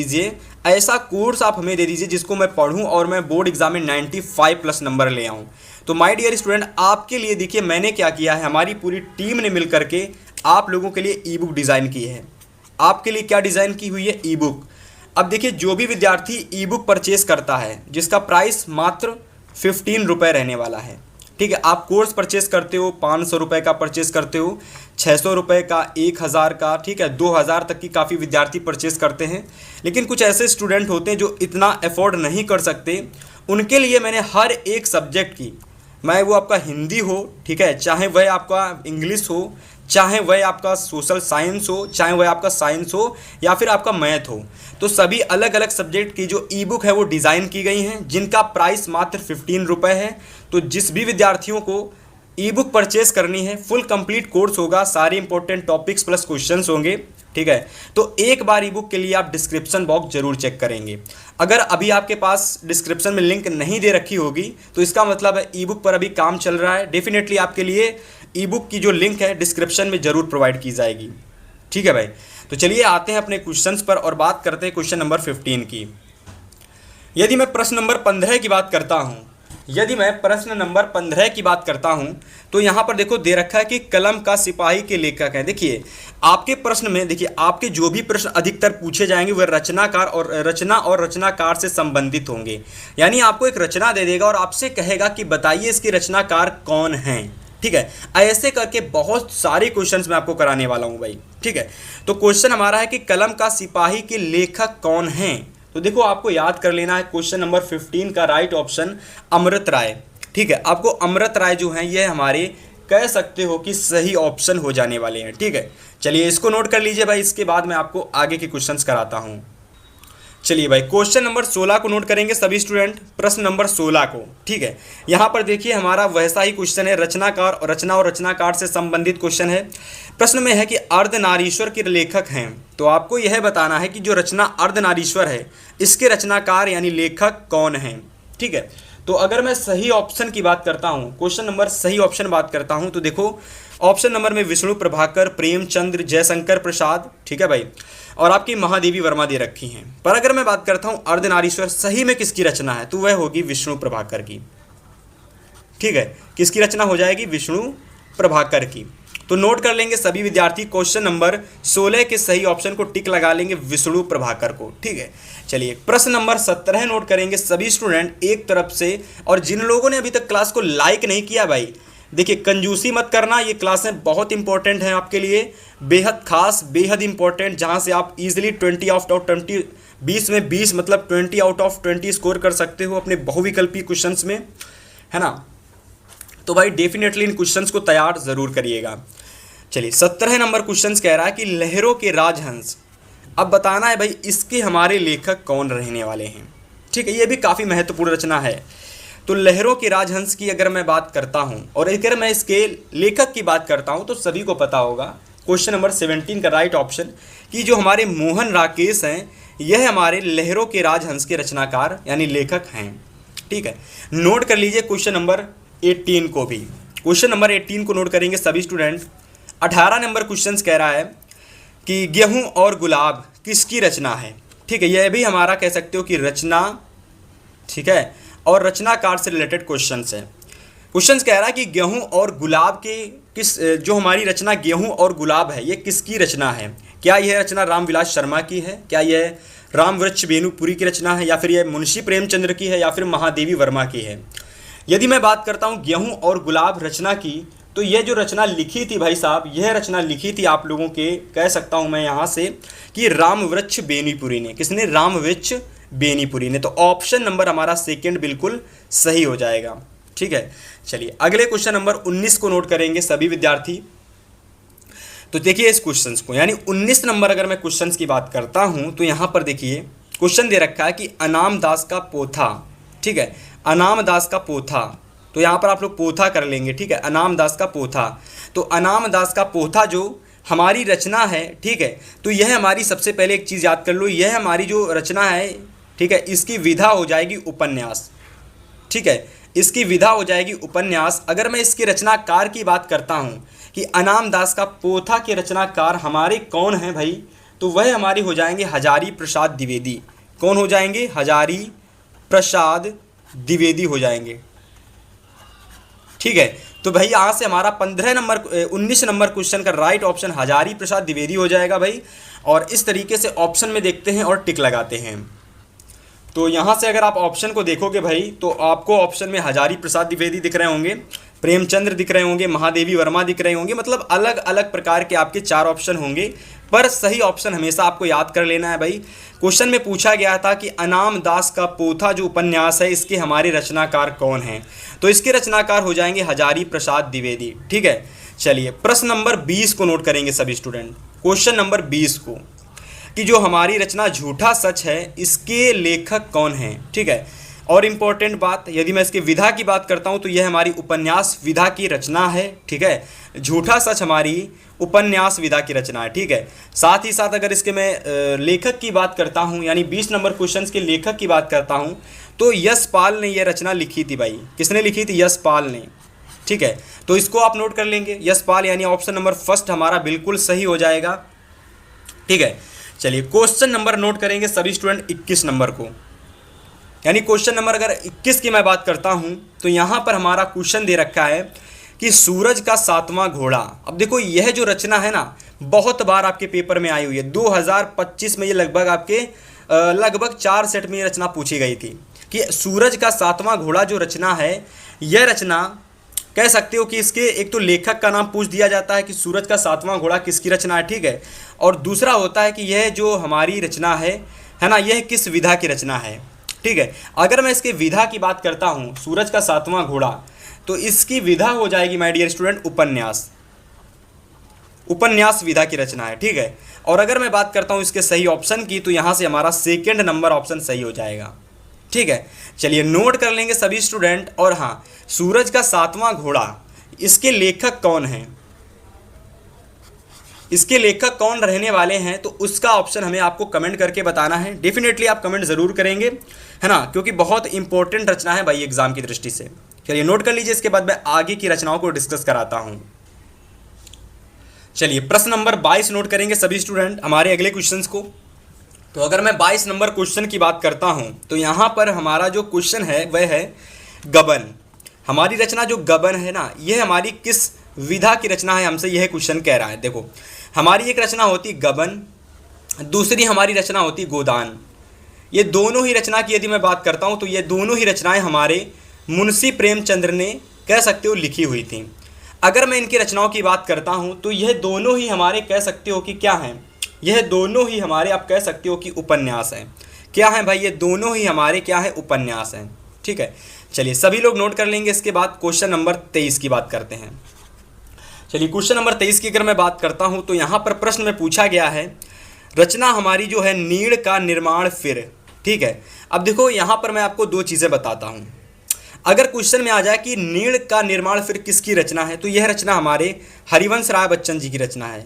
दीजिए जिसको मैं पढ़ूं और मैं बोर्ड एग्जाम में 95 प्लस नंबर ले आऊं। तो माय डियर स्टूडेंट, आपके लिए देखिए मैंने क्या किया है, हमारी पूरी टीम ने मिल करके आप लोगों के लिए ई बुक डिज़ाइन की है। आपके लिए क्या डिज़ाइन की हुई है, ई बुक। अब देखिए जो भी विद्यार्थी ई बुक परचेस करता है जिसका प्राइस मात्र 15 रुपये रहने वाला है, ठीक है, आप कोर्स परचेस करते हो 500 रुपये का परचेस करते हो, 600 रुपये का, 1000 का, ठीक है, 2000 तक की काफ़ी विद्यार्थी परचेस करते हैं। लेकिन कुछ ऐसे स्टूडेंट होते हैं जो इतना अफोर्ड नहीं कर सकते, उनके लिए मैंने हर एक सब्जेक्ट की, मैं वो आपका हिंदी हो, ठीक है, चाहे वह आपका इंग्लिश हो, चाहे वह आपका सोशल साइंस हो, चाहे वह आपका साइंस हो, या फिर आपका मैथ हो, तो सभी अलग अलग सब्जेक्ट की जो ई बुक है वो डिज़ाइन की गई हैं, जिनका प्राइस मात्र 15 रुपये है। तो जिस भी विद्यार्थियों को ई बुक परचेस करनी है, फुल कंप्लीट कोर्स होगा, सारे इंपॉर्टेंट टॉपिक्स प्लस क्वेश्चंस होंगे, ठीक है, तो एक बार ई बुक के लिए आप डिस्क्रिप्शन बॉक्स जरूर चेक करेंगे। अगर अभी आपके पास डिस्क्रिप्शन में लिंक नहीं दे रखी होगी तो इसका मतलब है ई बुक पर अभी काम चल रहा है। डेफिनेटली आपके लिए ई बुक की जो लिंक है डिस्क्रिप्शन में जरूर प्रोवाइड की जाएगी। ठीक है भाई, तो चलिए आते हैं अपने क्वेश्चंस पर और बात करते हैं क्वेश्चन नंबर 15 की। यदि मैं प्रश्न नंबर 15 की बात करता हूं, तो यहाँ पर देखो दे रखा है कि कलम का सिपाही के लेखक है। देखिए आपके प्रश्न में, देखिए आपके जो भी प्रश्न अधिकतर पूछे जाएंगे वह रचना और रचनाकार से संबंधित होंगे। यानी आपको एक रचना दे देगा और आपसे कहेगा कि बताइए इसके रचनाकार कौन हैं। ठीक है, ऐसे करके बहुत सारे क्वेश्चंस मैं आपको कराने वाला हूं भाई। ठीक है, तो क्वेश्चन हमारा है कि कलम का सिपाही के लेखक कौन हैं। तो देखो आपको याद कर लेना है क्वेश्चन नंबर 15 का राइट ऑप्शन अमृत राय। ठीक है, आपको अमृत राय जो हैं ये हमारे कह सकते हो कि सही ऑप्शन हो जाने वाले हैं। ठीक है, चलिए इसको नोट कर लीजिए भाई, इसके बाद मैं आपको आगे के क्वेश्चंस कराता हूं। चलिए भाई क्वेश्चन नंबर 16 को नोट करेंगे सभी स्टूडेंट, प्रश्न नंबर 16 को। ठीक है, यहाँ पर देखिए हमारा वैसा ही क्वेश्चन है, रचना और रचनाकार से संबंधित क्वेश्चन है। प्रश्न में है कि अर्धनारीश्वर के लेखक हैं, तो आपको यह बताना है कि जो रचना अर्धनारीश्वर है इसके रचनाकार यानी लेखक कौन हैं। ठीक है, तो अगर मैं सही ऑप्शन की बात करता हूँ, क्वेश्चन नंबर सही ऑप्शन बात करता हूँ, तो देखो ऑप्शन नंबर में विष्णु प्रभाकर, प्रेमचंद्र, जयशंकर प्रसाद, ठीक है भाई, और आपकी महादेवी वर्मा दे रखी हैं। पर अगर मैं बात करता हूँ अर्धनारीश्वर सही में किसकी रचना है, तो वह होगी विष्णु प्रभाकर की। ठीक है, किसकी रचना हो जाएगी, विष्णु प्रभाकर की। तो नोट कर लेंगे सभी विद्यार्थी, क्वेश्चन नंबर 16 के सही ऑप्शन को टिक लगा लेंगे, विष्णु प्रभाकर को। ठीक है, चलिए प्रश्न नंबर 17 नोट करेंगे सभी स्टूडेंट एक तरफ से। और जिन लोगों ने अभी तक क्लास को लाइक नहीं किया भाई, देखिए कंजूसी मत करना, ये क्लासें बहुत इंपॉर्टेंट हैं आपके लिए, बेहद खास, बेहद इंपॉर्टेंट, जहां से आप इजीली 20 आउट ऑफ 20, 20 में 20 मतलब 20 आउट ऑफ 20 स्कोर कर सकते हो अपने बहुविकल्पी क्वेश्चंस में, है ना। तो भाई डेफिनेटली इन क्वेश्चंस को तैयार ज़रूर करिएगा। चलिए 17 नंबर क्वेश्चन कह रहा है कि लहरों के राजहंस। अब बताना है भाई इसके हमारे लेखक कौन रहने वाले हैं। ठीक है, ये भी काफ़ी महत्वपूर्ण रचना है। तो लहरों के राजहंस की अगर मैं बात करता हूं और अगर मैं इसके लेखक की बात करता हूं तो सभी को पता होगा क्वेश्चन नंबर 17 का राइट ऑप्शन कि जो हमारे मोहन राकेश हैं यह हमारे लहरों के राजहंस के रचनाकार यानी लेखक हैं। ठीक है, नोट कर लीजिए क्वेश्चन नंबर 18 को भी। क्वेश्चन नंबर 18 को नोट करेंगे सभी स्टूडेंट। 18 नंबर क्वेश्चन कह रहा है कि गेहूं और गुलाब किसकी रचना है। ठीक है, यह भी हमारा कह सकते हो कि रचना, ठीक है, और रचनाकार से रिलेटेड क्वेश्चन है। क्वेश्चन कह रहा है कि गेहूं और गुलाब के किस जो हमारी रचना गेहूं और गुलाब है ये किसकी रचना है? क्या यह रचना रामविलास शर्मा की है, क्या यह रामवृक्ष बेनीपुरी की रचना है, या फिर यह मुंशी प्रेमचंद्र की है, या फिर महादेवी वर्मा की है? यदि मैं बात करता हूं गेहूं और गुलाब रचना की, तो यह जो रचना लिखी थी भाई साहब, यह रचना लिखी थी आप लोगों के, कह सकता हूं मैं यहां से कि रामवृक्ष बेनीपुरी ने। किसने? रामवृक्ष बेनीपुरी ने। तो ऑप्शन नंबर हमारा सेकंड बिल्कुल सही हो जाएगा। ठीक है, चलिए अगले क्वेश्चन नंबर 19 को नोट करेंगे सभी विद्यार्थी। तो देखिए इस क्वेश्चन को, यानी 19 नंबर अगर मैं क्वेश्चन की बात करता हूं तो यहां पर देखिए क्वेश्चन दे रखा है कि अनाम दास का पोथा। ठीक है, अनाम दास का पोथा, तो यहां पर आप लोग पोथा कर लेंगे। ठीक है, अनाम दास का पोथा। तो अनाम दास का पोथा जो हमारी रचना है, ठीक है, तो यह हमारी, सबसे पहले एक चीज़ याद कर लो, यह हमारी जो रचना है, ठीक है, इसकी विधा हो जाएगी उपन्यास। ठीक है, इसकी विधा हो जाएगी उपन्यास। अगर मैं इसके रचनाकार की बात करता हूं कि अनाम दास का पोथा के रचनाकार हमारे कौन हैं भाई, तो वह हमारी हो जाएंगे हजारी प्रसाद द्विवेदी। कौन हो जाएंगे? हजारी प्रसाद द्विवेदी हो जाएंगे। ठीक है, तो भाई यहाँ से हमारा 19 नंबर क्वेश्चन का राइट ऑप्शन हजारी प्रसाद द्विवेदी हो जाएगा भाई। और इस तरीके से ऑप्शन में देखते हैं और टिक लगाते हैं। तो यहाँ से अगर आप ऑप्शन को देखोगे भाई, तो आपको ऑप्शन में हजारी प्रसाद द्विवेदी दिख रहे होंगे, प्रेमचंद्र दिख रहे होंगे, महादेवी वर्मा दिख रहे होंगे, मतलब अलग अलग प्रकार के आपके 4 ऑप्शन होंगे। पर सही ऑप्शन हमेशा आपको याद कर लेना है भाई। क्वेश्चन में पूछा गया था कि अनाम दास का पोथा जो उपन्यास है, इसके हमारे रचनाकार कौन हैं? तो इसके रचनाकार हो जाएंगे हजारी प्रसाद द्विवेदी। ठीक है, चलिए प्रश्न नंबर 20 को नोट करेंगे सभी स्टूडेंट। क्वेश्चन नंबर 20 को, कि जो हमारी रचना झूठा सच है, इसके लेखक कौन हैं? ठीक है, और इम्पोर्टेंट बात, यदि मैं इसकी विधा की बात करता हूं तो यह हमारी उपन्यास विधा की रचना है। ठीक है, झूठा सच हमारी उपन्यास विधा की रचना है। ठीक है, साथ ही साथ अगर इसके मैं लेखक की बात करता हूं, यानी 20 नंबर क्वेश्चन के लेखक की बात करता हूं, तो यशपाल ने यह रचना लिखी थी भाई। किसने लिखी थी? यशपाल ने। ठीक है, तो इसको आप नोट कर लेंगे, यशपाल, यानी ऑप्शन नंबर फर्स्ट हमारा बिल्कुल सही हो जाएगा। ठीक है, चलिए क्वेश्चन नंबर नोट करेंगे सभी स्टूडेंट 21 नंबर को, यानी क्वेश्चन नंबर अगर 21 की मैं बात करता हूं तो यहां पर हमारा क्वेश्चन दे रखा है कि सूरज का 7वां घोड़ा। अब देखो यह जो रचना है ना, बहुत बार आपके पेपर में आई हुई है। 2025 में ये लगभग आपके लगभग 4 सेट में ये रचना पूछी गई थी कि सूरज का 7वां घोड़ा जो रचना है, यह रचना कह सकते हो कि इसके एक तो लेखक का नाम पूछ दिया जाता है कि सूरज का 7वां घोड़ा किसकी रचना है। ठीक है, और दूसरा होता है कि यह जो हमारी रचना है ना, यह किस विधा की रचना है। ठीक है, अगर मैं इसके विधा की बात करता हूं, सूरज का 7वां घोड़ा, तो इसकी विधा हो जाएगी माय डियर स्टूडेंट उपन्यास। उपन्यास विधा की रचना है। ठीक है, और अगर मैं बात करता हूं इसके सही ऑप्शन की, तो यहां से हमारा सेकंड नंबर ऑप्शन सही हो जाएगा। ठीक है, चलिए नोट कर लेंगे सभी स्टूडेंट। और हाँ, सूरज का 7वां घोड़ा, इसके लेखक कौन हैं, इसके लेखक कौन रहने वाले हैं, तो उसका ऑप्शन हमें आपको कमेंट करके बताना है। डेफिनेटली आप कमेंट ज़रूर करेंगे, है ना, क्योंकि बहुत इंपॉर्टेंट रचना है भाई एग्जाम की दृष्टि से। चलिए नोट कर लीजिए, इसके बाद मैं आगे की रचनाओं को डिस्कस कराता हूं। चलिए प्रश्न नंबर 22 नोट करेंगे सभी स्टूडेंट हमारे अगले क्वेश्चंस को। तो अगर मैं 22 नंबर क्वेश्चन की बात करता हूं तो यहां पर हमारा जो क्वेश्चन है वह है गबन। हमारी रचना जो गबन है ना, यह हमारी किस विधा की रचना है, हमसे यह क्वेश्चन कह रहा है। देखो हमारी एक रचना होती गबन, दूसरी हमारी रचना होती गोदान। ये दोनों ही रचना की यदि मैं बात करता हूं तो ये दोनों ही रचनाएं हमारे मुंशी प्रेमचंद्र ने, कह सकते हो, लिखी हुई थी। अगर मैं इनकी रचनाओं की बात करता हूं तो यह दोनों ही हमारे, कह सकते हो कि क्या हैं, यह दोनों ही हमारे, आप कह सकते हो कि उपन्यास हैं। क्या है भाई? ये दोनों ही हमारे क्या है? उपन्यास हैं। ठीक है, चलिए सभी लोग नोट कर लेंगे। इसके बाद क्वेश्चन नंबर 23 की बात करते हैं। चलिए क्वेश्चन नंबर 23 की अगर मैं बात करता हूं तो यहां पर प्रश्न में पूछा गया है, रचना हमारी जो है नीड़ का निर्माण फिर। ठीक है, अब देखो यहां पर मैं आपको 2 चीज़ें बताता हूं। अगर क्वेश्चन में आ जाए कि नीड़ का निर्माण फिर किसकी रचना है, तो यह रचना हमारे हरिवंश राय बच्चन जी की रचना है।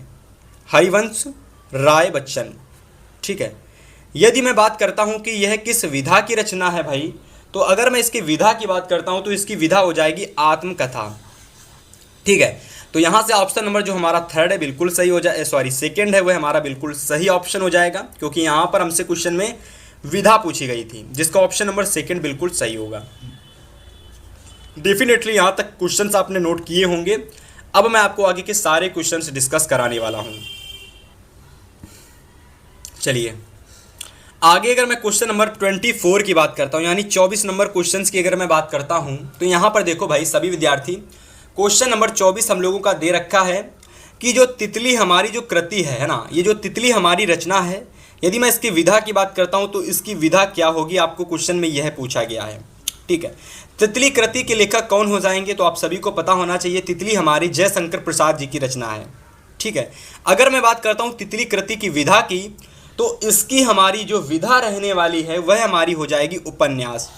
हरिवंश राय बच्चन। ठीक है, यदि मैं बात करता हूं कि यह किस विधा की रचना है भाई, तो अगर मैं इसकी विधा की बात करता हूं तो इसकी विधा हो जाएगी आत्मकथा। ठीक है, तो यहां से ऑप्शन नंबर जो हमारा थर्ड है बिल्कुल सही हो जाए, सॉरी सेकंड है, वह हमारा बिल्कुल सही ऑप्शन हो जाएगा, क्योंकि यहां पर हमसे क्वेश्चन में विधा पूछी गई थी, जिसका ऑप्शन नंबर सेकंड बिल्कुल सही होगा। डेफिनेटली यहाँ तक क्वेश्चंस आपने नोट किए होंगे। अब मैं आपको आगे के सारे क्वेश्चंस डिस्कस कराने वाला हूँ। चलिए आगे अगर मैं क्वेश्चन नंबर 24 की बात करता हूँ, यानी 24 नंबर क्वेश्चंस की अगर मैं बात करता हूँ, तो यहाँ पर देखो भाई सभी विद्यार्थी, क्वेश्चन नंबर 24 हम लोगों का दे रखा है कि जो तितली हमारी जो कृति है ना, ये जो तितली हमारी रचना है, यदि मैं इसकी विधा की बात करता हूँ तो इसकी विधा क्या होगी, आपको क्वेश्चन में यह पूछा गया है। ठीक है, तितली कृति के लेखक कौन हो जाएंगे, तो आप सभी को पता होना चाहिए, तितली हमारी जयशंकर प्रसाद जी की रचना है। ठीक है, अगर मैं बात करता हूँ तितली कृति की विधा की, तो इसकी हमारी जो विधा रहने वाली है वह हमारी हो जाएगी उपन्यास।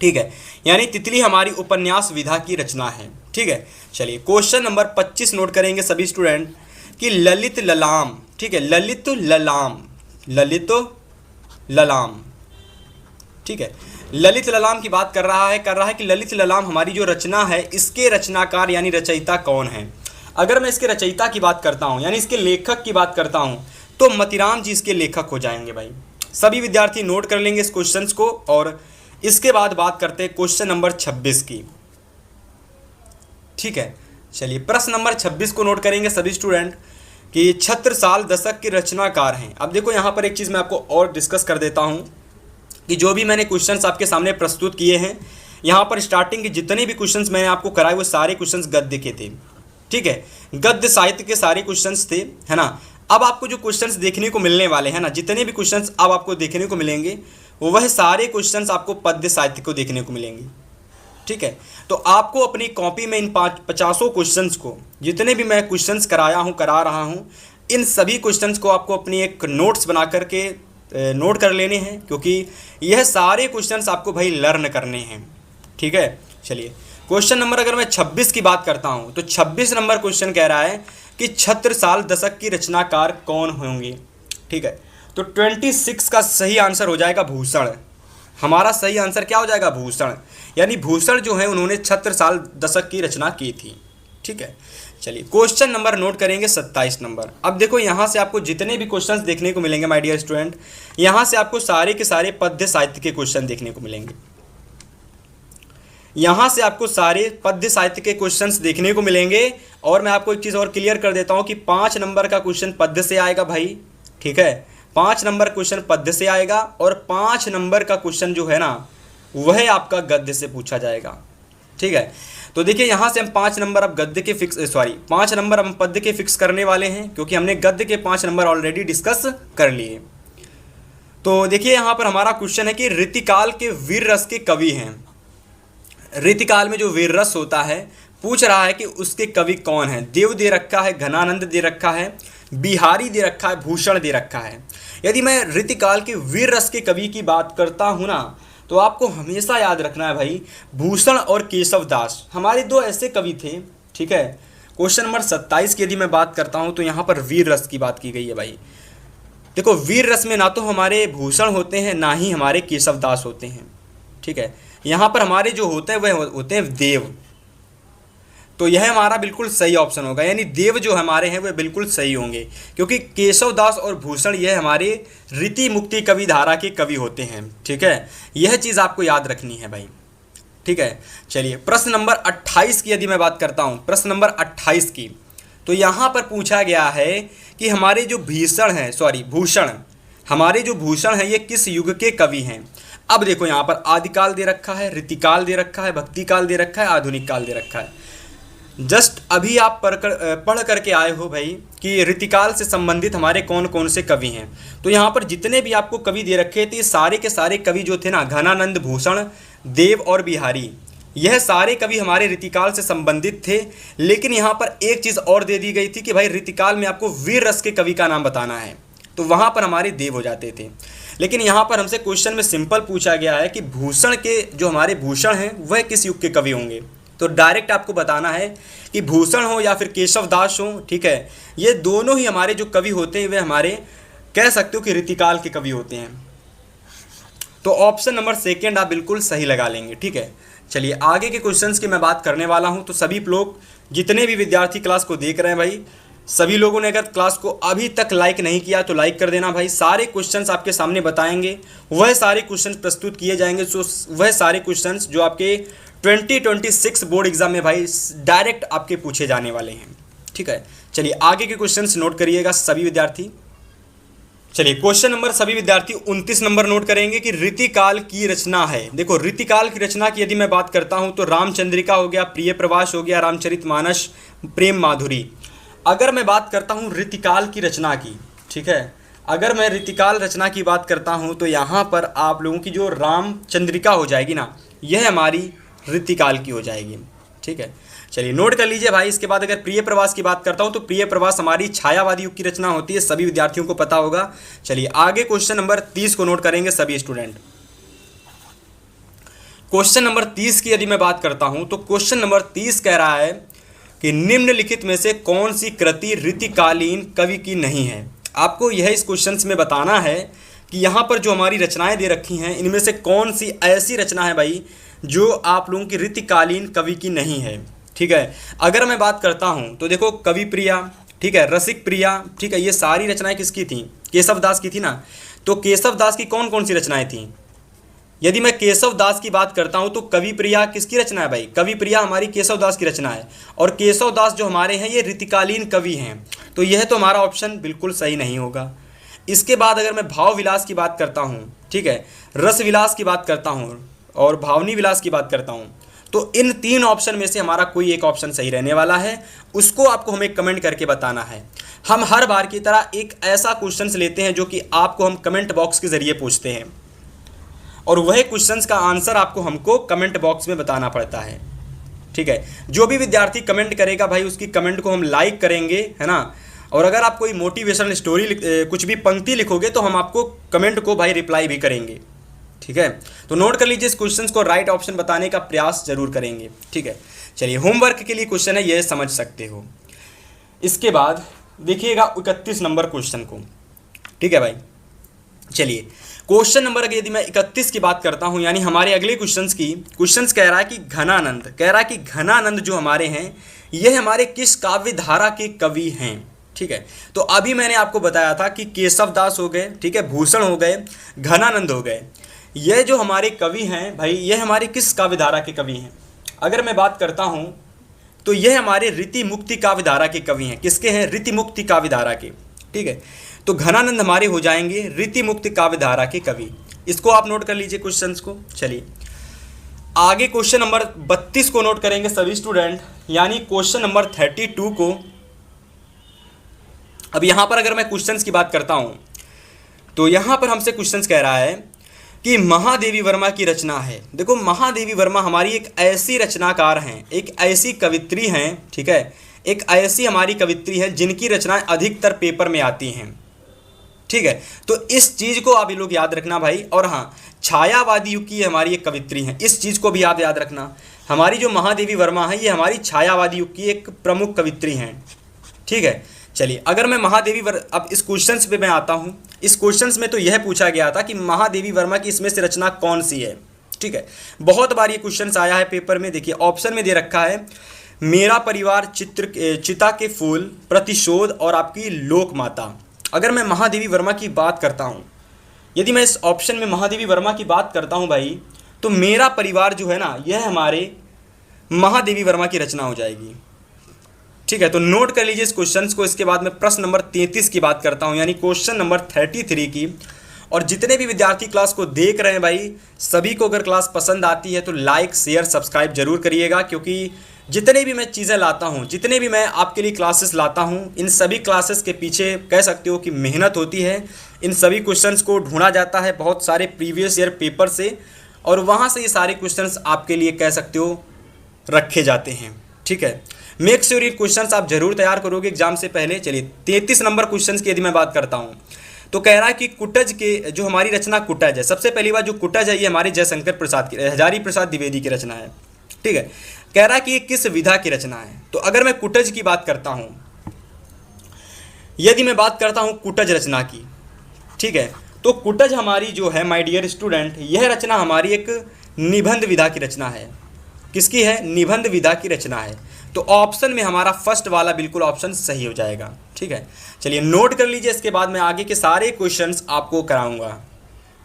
ठीक है, यानी तितली हमारी उपन्यास विधा की रचना है। ठीक है, चलिए क्वेश्चन नंबर 25 नोट करेंगे सभी स्टूडेंट कि ललित ललाम, ठीक है, ललित ललाम, ललित ललाम, ठीक है, ललित ललाम की बात कर रहा है कि ललित ललाम हमारी जो रचना है, इसके रचनाकार यानी रचयिता कौन है। अगर मैं इसके रचयिता की बात करता हूँ यानी इसके लेखक की बात करता हूँ, तो मतीराम जी इसके लेखक हो जाएंगे। भाई सभी विद्यार्थी नोट कर लेंगे इस क्वेश्चन को। और इसके बाद बात करते हैं क्वेश्चन नंबर 26 की। ठीक है, चलिए प्रश्न नंबर 26 को नोट करेंगे सभी स्टूडेंट कि छत्रसाल दशक के रचनाकार हैं। अब देखो यहाँ पर एक चीज़ मैं आपको और डिस्कस कर देता हूँ कि जो भी मैंने क्वेश्चंस आपके सामने प्रस्तुत किए हैं, यहाँ पर स्टार्टिंग के जितने भी क्वेश्चंस मैंने आपको कराए वो सारे क्वेश्चंस गद्य के थे। ठीक है, गद्य साहित्य के सारे क्वेश्चंस थे, है ना। अब आपको जो क्वेश्चंस देखने को मिलने वाले हैं ना, जितने भी क्वेश्चंस अब आपको देखने को मिलेंगे वह सारे क्वेश्चंस आपको पद्य साहित्य को देखने को मिलेंगे। ठीक है, तो आपको अपनी कॉपी में इन 50 क्वेश्चंस को, जितने भी मैं क्वेश्चंस करा रहा हूँ, इन सभी क्वेश्चंस को आपको अपनी एक नोट्स बना करके नोट कर लेने हैं, क्योंकि यह सारे क्वेश्चंस आपको भाई लर्न करने हैं। ठीक है, चलिए क्वेश्चन नंबर अगर मैं 26 की बात करता हूँ, तो 26 नंबर क्वेश्चन कह रहा है कि छत्रसाल दशक की रचनाकार कौन होंगे। ठीक है, तो 26 का सही आंसर हो जाएगा भूषण। हमारा सही आंसर क्या हो जाएगा, भूषण। यानी भूषण जो है उन्होंने छत्रसाल दशक की रचना की थी। ठीक है, चलिए क्वेश्चन नंबर नोट करेंगे 27 नंबर। अब देखो यहाँ से आपको जितने भी क्वेश्चंस देखने को मिलेंगे माय डियर स्टूडेंट, यहाँ से आपको सारे के सारे पद्य साहित्य के क्वेश्चन देखने को मिलेंगे। यहाँ से आपको सारे पद्य साहित्य के क्वेश्चंस देखने को मिलेंगे। और मैं आपको एक चीज़ और क्लियर कर देता हूँ कि 5 नंबर का क्वेश्चन पद्य से आएगा भाई। ठीक है, 5 नंबर क्वेश्चन पद्य से आएगा और 5 नंबर का क्वेश्चन जो है ना वह आपका गद्य से पूछा जाएगा। ठीक है, तो देखिए यहाँ से हम 5 नंबर अब गद्य के पाँच नंबर हम पद्य के फिक्स करने वाले हैं, क्योंकि हमने गद्य के 5 नंबर ऑलरेडी डिस्कस कर लिए। तो देखिए यहाँ पर हमारा क्वेश्चन है कि रीतिकाल के वीर रस के कवि हैं। रीतिकाल में जो वीर रस होता है, पूछ रहा है कि उसके कवि कौन है। देव दे रखा है, घनानंद दे रखा है, बिहारी दे रखा है, भूषण दे रखा है। यदि मैं रीतिकाल के वीर रस के कवि की बात करता हूँ ना, तो आपको हमेशा याद रखना है भाई, भूषण और केशव दास हमारे 2 ऐसे कवि थे। ठीक है, क्वेश्चन नंबर 27 की यदि मैं बात करता हूँ, तो यहाँ पर वीर रस की बात की गई है भाई। देखो वीर रस में ना तो हमारे भूषण होते हैं, ना ही हमारे केशव दास होते हैं। ठीक है, यहाँ पर हमारे जो होते हैं वह होते हैं देव। तो यह हमारा बिल्कुल सही ऑप्शन होगा, यानी देव जो हमारे हैं वह बिल्कुल सही होंगे, क्योंकि केशव दास और भूषण यह हमारे रीति मुक्ति कवि धारा के कवि होते हैं। ठीक है, यह चीज़ आपको याद रखनी है भाई। ठीक है, चलिए प्रश्न नंबर 28 की यदि मैं बात करता हूँ, प्रश्न नंबर 28 की, तो यहाँ पर पूछा गया है कि हमारे जो भूषण हमारे जो भूषण हैं ये किस युग के कवि हैं। अब देखो यहाँ पर आदिकाल दे रखा है, रीतिकाल दे रखा है, भक्ति काल दे रखा है, आधुनिक काल दे रखा है। जस्ट अभी आप पढ़ करके आए हो भाई कि रीतिकाल से संबंधित हमारे कौन कौन से कवि हैं। तो यहाँ पर जितने भी आपको कवि दे रखे थे, ये सारे के सारे कवि जो थे ना, घनानंद, भूषण, देव और बिहारी, यह सारे कवि हमारे रीतिकाल से संबंधित थे। लेकिन यहाँ पर एक चीज़ और दे दी गई थी कि भाई रीतिकाल में आपको वीर रस के कवि का नाम बताना है, तो वहाँ पर हमारे देव हो जाते थे। लेकिन यहाँ पर हमसे क्वेश्चन में सिंपल पूछा गया है कि भूषण के जो हमारे भूषण हैं वह किस युग के कवि होंगे। तो डायरेक्ट आपको बताना है कि भूषण हो या फिर केशव दास हो। ठीक है, ये दोनों ही हमारे जो कवि होते हैं वे हमारे कह सकते हो कि रीतिकाल के कवि होते हैं। तो ऑप्शन नंबर 2 आप बिल्कुल सही लगा लेंगे। ठीक है, चलिए आगे के क्वेश्चंस की मैं बात करने वाला हूं। तो सभी लोग जितने भी विद्यार्थी क्लास को देख रहे हैं भाई, सभी लोगों ने अगर क्लास को अभी तक लाइक नहीं किया तो लाइक कर देना भाई। सारे क्वेश्चंस आपके सामने बताएंगे, वह सारे क्वेश्चंस प्रस्तुत किए जाएंगे। सो वह सारे क्वेश्चंस जो आपके 2026 बोर्ड एग्जाम में भाई डायरेक्ट आपके पूछे जाने वाले हैं। ठीक है, चलिए आगे के क्वेश्चंस नोट करिएगा सभी विद्यार्थी। चलिए क्वेश्चन नंबर सभी विद्यार्थी 29 नंबर नोट करेंगे कि रीतिकाल की रचना है। देखो रीतिकाल की रचना की यदि मैं बात करता हूं तो रामचंद्रिका हो गया, प्रिय प्रवास हो गया, रामचरितमानस, प्रेम माधुरी। अगर मैं बात करता हूं रीतिकाल की रचना की, ठीक है, अगर मैं रीतिकाल रचना की बात करता हूं तो यहाँ पर आप लोगों की जो रामचंद्रिका हो जाएगी ना, यह हमारी रीतिकाल की हो जाएगी। ठीक है, चलिए नोट कर लीजिए भाई। इसके बाद अगर प्रिय प्रवास की बात करता हूं तो प्रिय प्रवास हमारी छायावादी युग की रचना होती है, सभी विद्यार्थियों को पता होगा। चलिए आगे क्वेश्चन नंबर 30 को नोट करेंगे सभी स्टूडेंट। क्वेश्चन नंबर 30 की यदि मैं बात करता हूं तो क्वेश्चन नंबर 30 कह रहा है कि निम्नलिखित में से कौन सी कृति रीतिकालीन कवि की नहीं है। आपको यह इस क्वेश्चन में बताना है कि यहाँ पर जो हमारी रचनाएं दे रखी हैं इनमें से कौन सी ऐसी रचना है भाई जो आप लोगों की रीतिकालीन कवि की नहीं है। ठीक है, अगर मैं बात करता हूँ तो देखो कवि प्रिया, ठीक है, रसिक प्रिया, ठीक है, ये सारी रचनाएं किसकी थी? केशव दास की थी ना। तो केशव दास की कौन कौन सी रचनाएं थी? यदि मैं केशव दास की बात करता हूं तो कवि प्रिया किसकी रचना है भाई? कवि प्रिया हमारी केशव दास की रचना है, और केशव दास जो हमारे हैं ये रीतिकालीन कवि हैं। तो यह तो हमारा ऑप्शन बिल्कुल सही नहीं होगा। इसके बाद अगर मैं भाव विलास की बात करता हूँ, ठीक है, रस विलास की बात करता हूँ और भावनी विलास की बात करता हूँ, तो इन तीन ऑप्शन में से हमारा कोई एक ऑप्शन सही रहने वाला है। उसको आपको हमें कमेंट करके बताना है। हम हर बार की तरह एक ऐसा क्वेश्चन लेते हैं जो कि आपको हम कमेंट बॉक्स के जरिए पूछते हैं, और वह क्वेश्चंस का आंसर आपको हमको कमेंट बॉक्स में बताना पड़ता है। ठीक है, जो भी विद्यार्थी कमेंट करेगा भाई उसकी कमेंट को हम लाइक करेंगे, है ना। और अगर आप कोई मोटिवेशनल स्टोरी कुछ भी पंक्ति लिखोगे तो हम आपको कमेंट को भाई रिप्लाई भी करेंगे। ठीक है, तो नोट कर लीजिए, इस क्वेश्चन को राइट ऑप्शन बताने का प्रयास जरूर करेंगे। ठीक है, चलिए होमवर्क के लिए क्वेश्चन है, ये समझ सकते हो। इसके बाद देखिएगा 31 नंबर क्वेश्चन को। ठीक है भाई, चलिए क्वेश्चन नंबर यदि मैं 31 की बात करता हूं, यानी हमारे अगले क्वेश्चंस कह रहा है कि घनानंद, कह रहा है कि घनानंद जो हमारे हैं ये हमारे किस काव्य धारा के कवि हैं। ठीक है, तो अभी मैंने आपको बताया था कि केशव दास हो गए, ठीक है, भूषण हो गए, घनानंद हो गए। ये जो हमारे कवि हैं भाई ये हमारे किस काव्य धारा के कवि हैं? अगर मैं बात करता हूं तो ये हमारे रीति मुक्ति काव्य धारा के कवि हैं। किसके हैं? रीति मुक्ति काव्य धारा के। ठीक है, तो घनानंद हमारे हो जाएंगे रीति मुक्ति काव्य धारा के कवि। इसको आप नोट कर लीजिए क्वेश्चंस को। चलिए आगे क्वेश्चन नंबर 32 को नोट करेंगे सभी स्टूडेंट, यानी क्वेश्चन नंबर 32 को। अब यहां पर अगर मैं क्वेश्चंस की बात करता हूं तो यहां पर हमसे क्वेश्चंस कह रहा है कि महादेवी वर्मा की रचना है। देखो महादेवी वर्मा हमारी एक ऐसी रचनाकार हैं, एक ऐसी कवित्री हैं, ठीक है, एक ऐसी हमारी कवित्री हैं जिनकी रचनाएं अधिकतर पेपर में आती हैं। ठीक है, तो इस चीज़ को आप ये लोग याद रखना भाई। और हाँ, छायावादी युग की हमारी एक कवित्री हैं, इस चीज़ को भी आप याद रखना। हमारी जो महादेवी वर्मा है ये हमारी छायावादी युग की एक प्रमुख कवित्री हैं। ठीक है, चलिए अगर मैं अब इस क्वेश्चंस पे मैं आता हूँ। इस क्वेश्चंस में तो यह पूछा गया था कि महादेवी वर्मा की इसमें से रचना कौन सी है। ठीक है, बहुत बार ये क्वेश्चंस आया है पेपर में। देखिए ऑप्शन में दे रखा है मेरा परिवार, चिता के फूल, प्रतिशोध और आपकी लोक माता। अगर मैं महादेवी वर्मा की बात करता हूँ, यदि मैं इस ऑप्शन में महादेवी वर्मा की बात करता हूँ भाई, तो मेरा परिवार जो है ना यह हमारे महादेवी वर्मा की रचना हो जाएगी। ठीक है, तो नोट कर लीजिए इस क्वेश्चन को। इसके बाद मैं प्रश्न नंबर 33 की बात करता हूं, यानी क्वेश्चन नंबर 33 की। और जितने भी विद्यार्थी क्लास को देख रहे हैं भाई, सभी को अगर क्लास पसंद आती है तो लाइक शेयर सब्सक्राइब जरूर करिएगा, क्योंकि जितने भी मैं चीज़ें लाता हूं, जितने भी मैं आपके लिए क्लासेस लाता हूं, इन सभी क्लासेस के पीछे कह सकते हो कि मेहनत होती है। इन सभी क्वेश्चंस को ढूंढा जाता है बहुत सारे प्रीवियस ईयर पेपर से, और वहाँ से ये सारे क्वेश्चंस आपके लिए कह सकते हो रखे जाते हैं। ठीक है, मेक श्योर ये क्वेश्चंस आप जरूर तैयार करोगे एग्जाम से पहले। चलिए 33 नंबर क्वेश्चंस की यदि मैं बात करता हूँ तो कह रहा है कि कुटज के जो हमारी रचना कुटज है, सबसे पहली बात जो कुटज है ये हमारी जयशंकर प्रसाद की, हजारी प्रसाद द्विवेदी की रचना है। ठीक है, कह रहा है कि ये किस विधा की रचना है। तो अगर मैं कुटज की बात करता हूँ, यदि मैं बात करता हूँ कुटज रचना की, ठीक है, तो कुटज हमारी जो है माय डियर स्टूडेंट, यह रचना हमारी एक निबंध विधा की रचना है। किसकी है? निबंध विधा की रचना है। तो ऑप्शन में हमारा फर्स्ट वाला बिल्कुल ऑप्शन सही हो जाएगा। ठीक है, चलिए नोट कर लीजिए। इसके बाद मैं आगे के सारे क्वेश्चंस आपको कराऊंगा।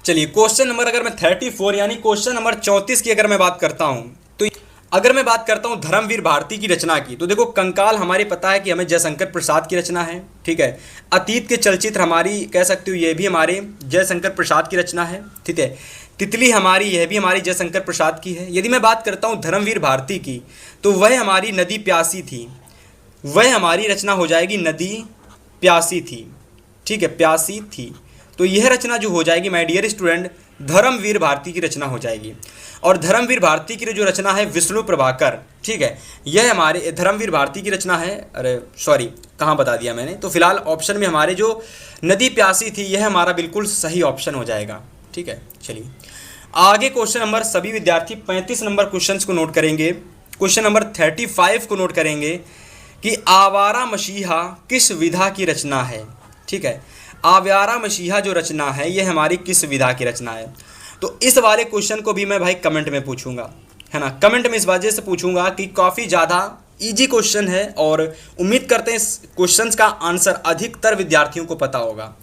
चलिए क्वेश्चन नंबर अगर मैं 34 यानी क्वेश्चन नंबर 34 की अगर मैं बात करता हूं तो अगर मैं बात करता हूँ धर्मवीर भारती की रचना की, तो देखो कंकाल हमारे पता है कि हमें जयशंकर प्रसाद की रचना है, ठीक है। अतीत के चलचित्र हमारी कह सकते हो ये भी हमारे जयशंकर प्रसाद की रचना है, ठीक है। तितली हमारी, यह भी हमारी जयशंकर प्रसाद की है। यदि मैं बात करता हूँ धर्मवीर भारती की, तो वह हमारी नदी प्यासी थी, वह हमारी रचना हो जाएगी नदी प्यासी थी, ठीक है, प्यासी थी। तो यह रचना जो हो जाएगी my dear student, Dharamvir Bharati की रचना हो जाएगी। और धर्मवीर भारती की जो रचना है विष्णु प्रभाकर, ठीक है, यह हमारे धर्मवीर भारती की रचना है। अरे सॉरी, कहाँ बता दिया मैंने। तो फिलहाल ऑप्शन में हमारे जो नदी प्यासी थी यह हमारा बिल्कुल सही ऑप्शन हो जाएगा, ठीक है। चलिए आगे क्वेश्चन नंबर, सभी विद्यार्थी 35 नंबर क्वेश्चन को नोट करेंगे। क्वेश्चन नंबर 35 को नोट करेंगे कि आवारा मसीहा किस विधा की रचना है, ठीक है। आवारा मसीहा जो रचना है यह हमारी किस विधा की रचना है। तो इस वाले क्वेश्चन को भी मैं भाई कमेंट में पूछूंगा, है ना। कमेंट में इस वजह से पूछूंगा कि काफ़ी ज़्यादा इजी क्वेश्चन है और उम्मीद करते हैं इस क्वेश्चन का आंसर अधिकतर विद्यार्थियों को पता होगा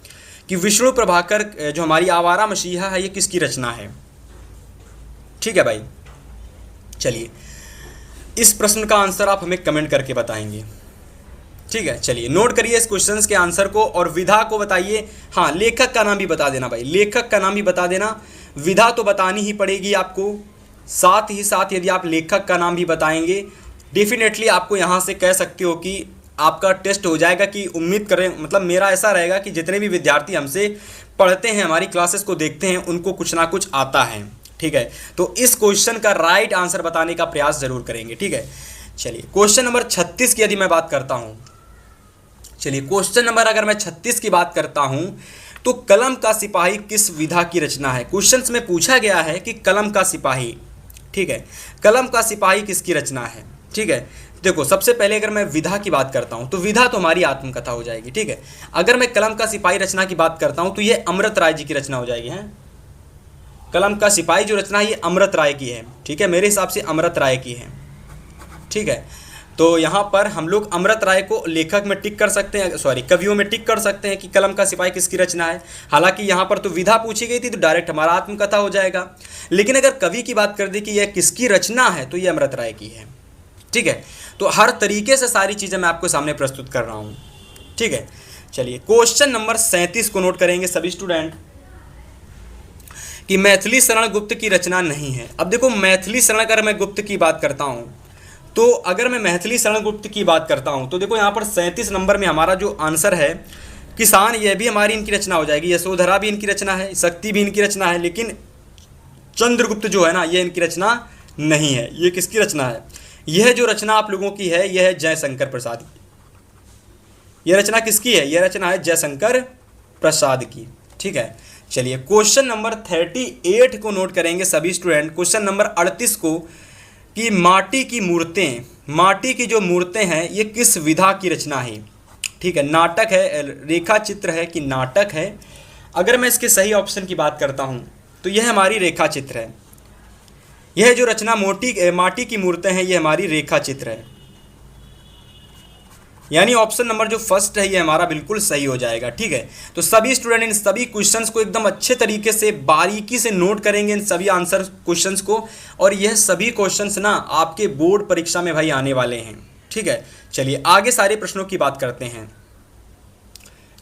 कि विष्णु प्रभाकर जो हमारी आवारा मसीहा है ये किसकी रचना है, ठीक है भाई। चलिए इस प्रश्न का आंसर आप हमें कमेंट करके बताएंगे, ठीक है। चलिए नोट करिए इस क्वेश्चन के आंसर को और विधा को बताइए। हाँ, लेखक का नाम भी बता देना भाई, लेखक का नाम भी बता देना। विधा तो बतानी ही पड़ेगी आपको, साथ ही साथ यदि आप लेखक का नाम भी बताएंगे डेफिनेटली आपको यहाँ से कह सकते हो कि आपका टेस्ट हो जाएगा। कि उम्मीद करें, मतलब मेरा ऐसा रहेगा कि जितने भी विद्यार्थी हमसे पढ़ते हैं, हमारी क्लासेस को देखते हैं, उनको कुछ ना कुछ आता है, ठीक है। तो इस क्वेश्चन का राइट आंसर बताने का प्रयास जरूर करेंगे, ठीक है। चलिए क्वेश्चन नंबर 36 की यदि मैं बात करता हूँ, चलिए क्वेश्चन नंबर अगर मैं 36 की बात करता हूँ तो कलम का सिपाही किस विधा की रचना है। क्वेश्चंस में पूछा गया है कि कलम का सिपाही, ठीक है, कलम का सिपाही किसकी रचना है, ठीक है। देखो सबसे पहले अगर मैं विधा की बात करता हूँ तो विधा तो हमारी आत्मकथा हो जाएगी, ठीक है। अगर मैं कलम का सिपाही रचना की बात करता हूँ तो ये अमृत राय जी की रचना हो जाएगी, है। कलम का सिपाही जो रचना है ये अमृत राय की है, ठीक है, मेरे हिसाब से अमृत राय की है, ठीक है। तो यहाँ पर हम लोग अमृत राय को लेखक में टिक कर सकते हैं, सॉरी कवियों में टिक कर सकते हैं कि कलम का सिपाही किसकी रचना है। हालांकि यहाँ पर तो विधा पूछी गई थी तो डायरेक्ट हमारा आत्मकथा हो जाएगा, लेकिन अगर कवि की बात कर दी कि यह किसकी रचना है तो ये अमृत राय की है, ठीक है। तो हर तरीके से सारी चीज़ें मैं आपको सामने प्रस्तुत कर रहा हूँ, ठीक है। चलिए क्वेश्चन नंबर 37 को नोट करेंगे सभी स्टूडेंट कि मैथिली शरण गुप्त की रचना नहीं है। अब देखो मैथिली शरण अगर मैं गुप्त की बात करता हूँ तो अगर मैं मैथिली शरण गुप्त की बात करता हूँ तो देखो यहाँ पर 37 नंबर में हमारा जो आंसर है किसान, यह भी हमारी इनकी रचना हो जाएगी। यशोधरा भी इनकी रचना है, शक्ति भी इनकी रचना है, लेकिन चंद्रगुप्त जो है ना ये इनकी रचना नहीं है। ये किसकी रचना है? यह जो रचना आप लोगों की है यह है जयशंकर प्रसाद की। यह रचना किसकी है? यह रचना है जयशंकर प्रसाद की, ठीक है। चलिए क्वेश्चन नंबर 38 को नोट करेंगे सभी स्टूडेंट। क्वेश्चन नंबर 38 को कि माटी की जो मूर्तें हैं ये किस विधा की रचना है, ठीक है। नाटक है, रेखा चित्र है कि नाटक है? अगर मैं इसके सही ऑप्शन की बात करता हूँ तो यह हमारी रेखा चित्र है। यह जो रचना माटी की मूर्तें हैं ये हमारी रेखा चित्र है, यानी ऑप्शन नंबर जो फर्स्ट है ये हमारा बिल्कुल सही हो जाएगा, ठीक है। तो सभी स्टूडेंट इन सभी क्वेश्चंस को एकदम अच्छे तरीके से बारीकी से नोट करेंगे, इन सभी आंसर क्वेश्चंस को, और यह सभी क्वेश्चंस ना आपके बोर्ड परीक्षा में भाई आने वाले हैं, ठीक है। चलिए आगे सारे प्रश्नों की बात करते हैं।